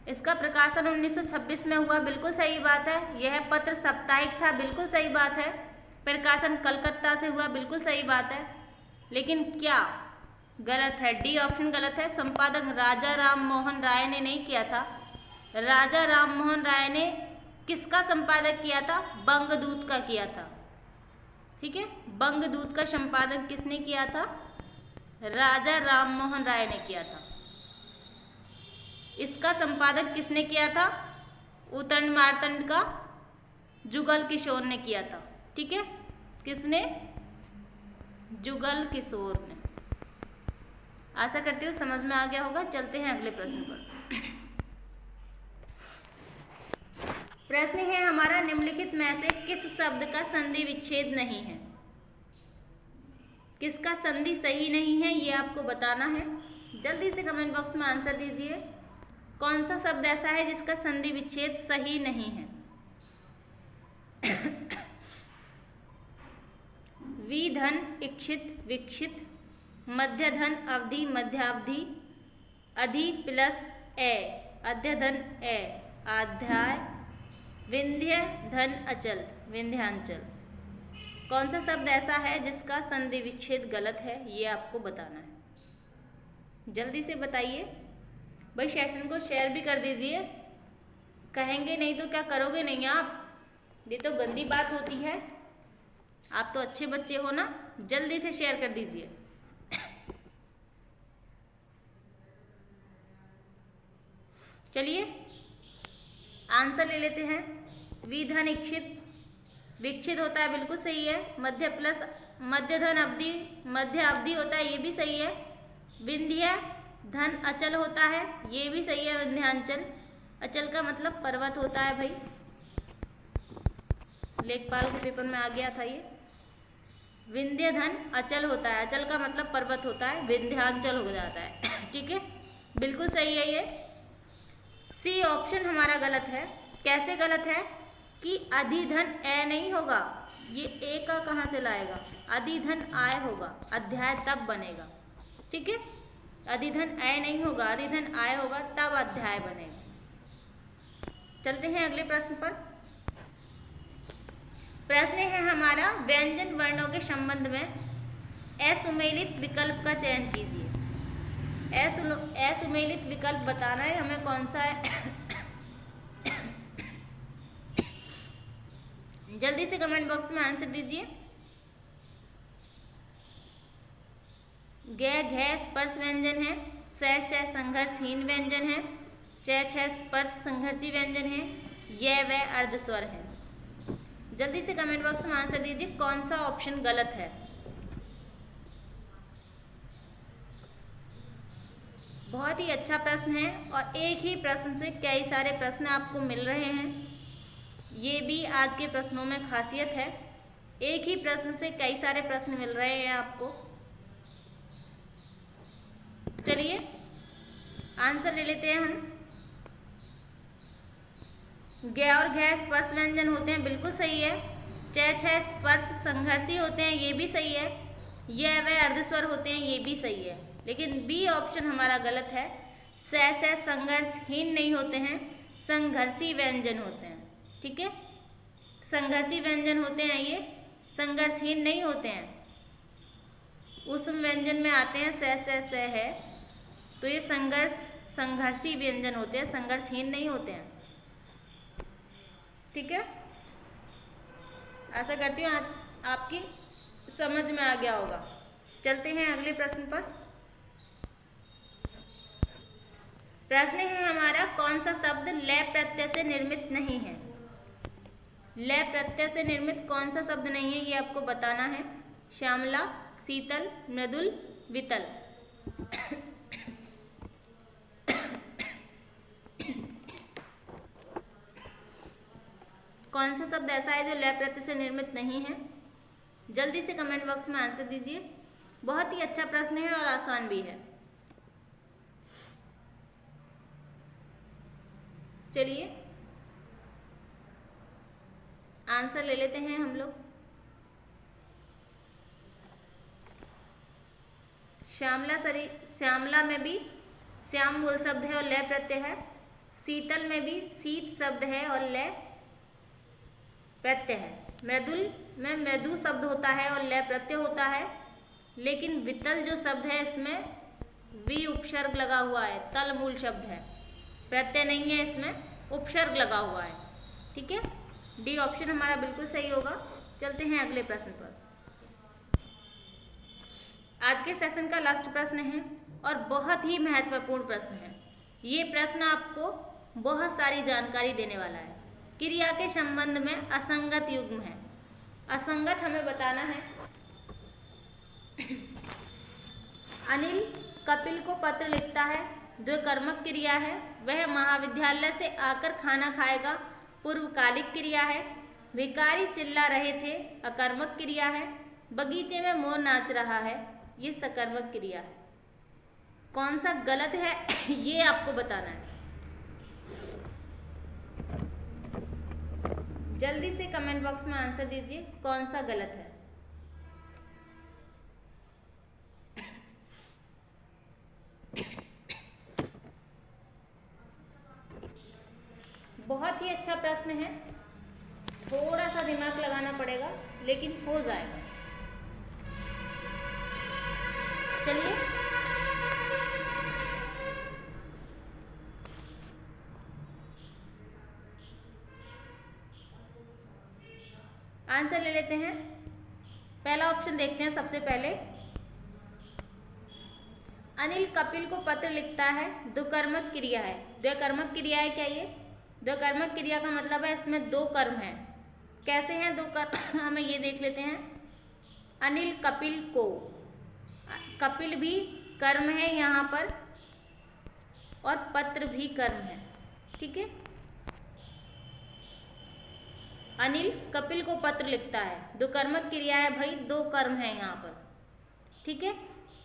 इसका प्रकाशन 1926 में हुआ, बिल्कुल सही बात है। यह पत्र साप्ताहिक था, बिल्कुल सही बात है। प्रकाशन कलकत्ता से हुआ, बिल्कुल सही बात है। लेकिन क्या गलत है? डी ऑप्शन गलत है। संपादक राजा राममोहन राय ने नहीं किया था। राजा राममोहन राय ने किसका संपादक किया था? बंगदूत का किया था, ठीक है। बंगदूत का संपादन किसने किया था? राजा राममोहन राय ने किया था। इसका संपादक किसने किया था? उतंड मार्तंड का जुगल किशोर ने किया था, ठीक है। किसने? जुगल किशोर ने। आशा करती हूँ समझ में आ गया होगा। चलते हैं अगले प्रश्न पर। प्रश्न है हमारा, निम्नलिखित में से किस शब्द का संधि विच्छेद नहीं है? किसका संधि सही नहीं है ये आपको बताना है। जल्दी से कमेंट बॉक्स में आंसर दीजिए। कौन सा शब्द ऐसा है जिसका संधि विच्छेद सही नहीं है? विधन इक्षित विक्षित, मध्यधन अवधि मध्यावधि, अधि प्लस ए अध्यधन ए आध्याय, विंध्य धन अचल विंध्यांचल। कौन सा शब्द ऐसा है जिसका संधि विच्छेद गलत है ये आपको बताना है। जल्दी से बताइए भाई। सेशन को शेयर भी कर दीजिए। कहेंगे नहीं तो क्या करोगे नहीं आप? ये तो गंदी बात होती है। आप तो अच्छे बच्चे हो ना, जल्दी से शेयर कर दीजिए। चलिए आंसर ले लेते हैं। विधन इक्षित विक्षित होता है, बिल्कुल सही है। मध्यधन अवधि मध्य अवधि होता है, ये भी सही है। विंध्य धन अचल होता है, ये भी सही है। विंध्यांचल, अचल का मतलब पर्वत होता है भाई। लेखपाल के पेपर में आ गया था ये। विंध्य धन अचल होता है, अचल का मतलब पर्वत होता है, विंध्यांचल हो जाता है, ठीक है। बिल्कुल सही है ये। सी ऑप्शन हमारा गलत है। कैसे गलत है? कि अधिधन ए नहीं होगा, ये ए का कहाँ से लाएगा? अधिधन आय होगा, अध्याय तब बनेगा, ठीक है। अधिधन ए नहीं होगा, अधिधन आय होगा तब अध्याय बनेगा। चलते हैं अगले प्रश्न पर। प्रश्न है हमारा, व्यंजन वर्णों के संबंध में असुमेलित विकल्प का चयन कीजिए। असुमेलित विकल्प बताना है हमें, कौन सा है। जल्दी से कमेंट बॉक्स में आंसर दीजिए। ग घ स्पर्श व्यंजन है। स संघर्षहीन व्यंजन है। छ स्पर्श संघर्षी व्यंजन है। य व अर्धस्वर है। जल्दी से कमेंट बॉक्स में आंसर दीजिए कौन सा ऑप्शन गलत है। बहुत ही अच्छा प्रश्न है और एक ही प्रश्न से कई सारे प्रश्न आपको मिल रहे हैं। ये भी आज के प्रश्नों में खासियत है, एक ही प्रश्न से कई सारे प्रश्न मिल रहे हैं आपको। चलिए आंसर ले लेते हैं हम। ग और घ स्पर्श व्यंजन होते हैं, बिल्कुल सही है। छ स्पर्श संघर्षी होते हैं, ये भी सही है। य व अर्धस्वर होते हैं, ये भी सही है। लेकिन बी ऑप्शन हमारा गलत है। स संघर्षहीन नहीं होते हैं, संघर्षी व्यंजन होते हैं, ठीक है। संघर्षी व्यंजन होते हैं ये, संघर्षहीन नहीं होते हैं। उस व्यंजन में आते हैं स है, तो ये संघर्षी व्यंजन होते हैं, संघर्षहीन नहीं होते हैं। ठीक है, आशा करती हूँ आपकी समझ में आ गया होगा। चलते हैं अगले प्रश्न पर। प्रश्न है हमारा, कौन सा शब्द लय प्रत्यय से निर्मित नहीं है? लय प्रत्यय से निर्मित कौन सा शब्द नहीं है, ये आपको बताना है। श्यामला, शीतल, मृदुल, वितल। कौन सा शब्द ऐसा है जो लय प्रत्यय से निर्मित नहीं है? जल्दी से कमेंट बॉक्स में आंसर दीजिए। बहुत ही अच्छा प्रश्न है और आसान भी है। चलिए आंसर ले लेते हैं हम लोग। श्यामला में भी श्याम मूल शब्द है और लय प्रत्यय है। शीतल में भी शीत शब्द है और लय प्रत्यय है। मृदुल में मृदु शब्द होता है और लय प्रत्यय होता है। लेकिन वितल जो शब्द है इसमें वी उपसर्ग लगा हुआ है, तल मूल शब्द है, प्रत्यय नहीं है, इसमें उपसर्ग लगा हुआ है। ठीक है, डी ऑप्शन हमारा बिल्कुल सही होगा। चलते हैं अगले प्रश्न पर। आज के सेशन का लास्ट प्रश्न है और बहुत ही महत्वपूर्ण प्रश्न है। ये प्रश्न आपको बहुत सारी जानकारी देने वाला है। क्रिया के संबंध में असंगत युग्म है। असंगत हमें बताना है। अनिल कपिल को पत्र लिखता है, द्विकर्मक क्रिया है। वह महाविद्यालय से आकर खाना खाएगा, पूर्वकालिक क्रिया है। भिखारी चिल्ला रहे थे, अकर्मक क्रिया है। बगीचे में मोर नाच रहा है, ये सकर्मक क्रिया है। कौन सा गलत है ये आपको बताना है। जल्दी से कमेंट बॉक्स में आंसर दीजिए, कौन सा गलत है। बहुत ही अच्छा प्रश्न है, थोड़ा सा दिमाग लगाना पड़ेगा लेकिन हो जाएगा। चलिए आंसर ले लेते हैं। पहला ऑप्शन देखते हैं सबसे पहले। अनिल कपिल को पत्र लिखता है, द्विकर्मक क्रिया है। द्विकर्मक क्रिया है क्या ये? द्विकर्मक क्रिया का मतलब है इसमें दो कर्म हैं। कैसे हैं दो कर्म हमें ये देख लेते हैं। अनिल कपिल को, कपिल भी कर्म है यहाँ पर और पत्र भी कर्म है। ठीक है, अनिल कपिल को पत्र लिखता है, द्विकर्मक क्रिया है भाई, दो कर्म है यहाँ पर। ठीक है,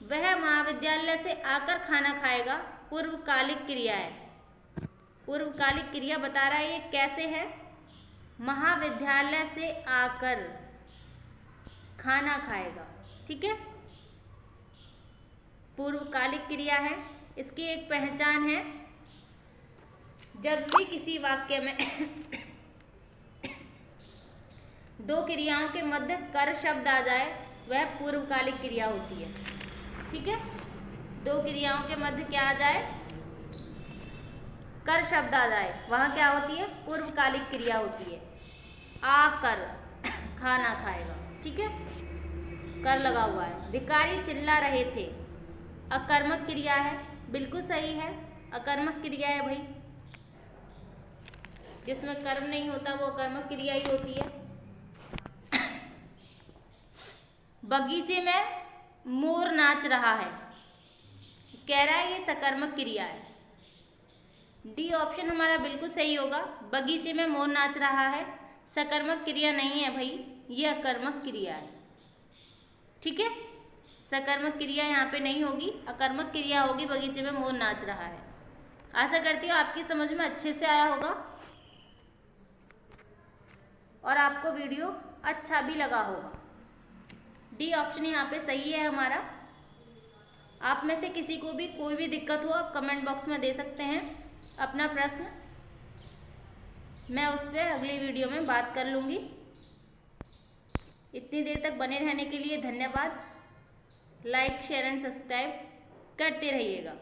वह महाविद्यालय से आकर खाना खाएगा, पूर्वकालिक क्रिया है। पूर्वकालिक क्रिया बता रहा है ये कैसे है। महाविद्यालय से आकर खाना खाएगा। ठीक है, पूर्वकालिक क्रिया है। इसकी एक पहचान है, जब भी किसी वाक्य में दो क्रियाओं के मध्य कर शब्द आ जाए वह पूर्वकालिक क्रिया होती है। ठीक है, दो क्रियाओं के मध्य क्या आ जाए, कर शब्द आ जाए, वहां क्या होती है, पूर्वकालिक क्रिया होती है। आकर खाना खाएगा। ठीक है, कर लगा हुआ है। भिखारी चिल्ला रहे थे, अकर्मक क्रिया है। बिल्कुल सही है, अकर्मक क्रिया है भाई, जिसमें कर्म नहीं होता वो अकर्मक क्रिया ही होती है। बगीचे में मोर नाच रहा है, कह रहा है ये सकर्मक क्रिया है। डी ऑप्शन हमारा बिल्कुल सही होगा। बगीचे में मोर नाच रहा है, सकर्मक क्रिया नहीं है भाई, ये अकर्मक क्रिया है। ठीक है, सकर्मक क्रिया यहाँ पे नहीं होगी, अकर्मक क्रिया होगी। बगीचे में मोर नाच रहा है। आशा करती हूँ आपकी समझ में अच्छे से आया होगा और आपको वीडियो अच्छा भी लगा होगा। डी ऑप्शन यहाँ पे सही है हमारा। आप में से किसी को भी कोई भी दिक्कत हो आप कमेंट बॉक्स में दे सकते हैं अपना प्रश्न, मैं उस पर अगली वीडियो में बात कर लूँगी। इतनी देर तक बने रहने के लिए धन्यवाद। लाइक शेयर एंड सब्सक्राइब करते रहिएगा।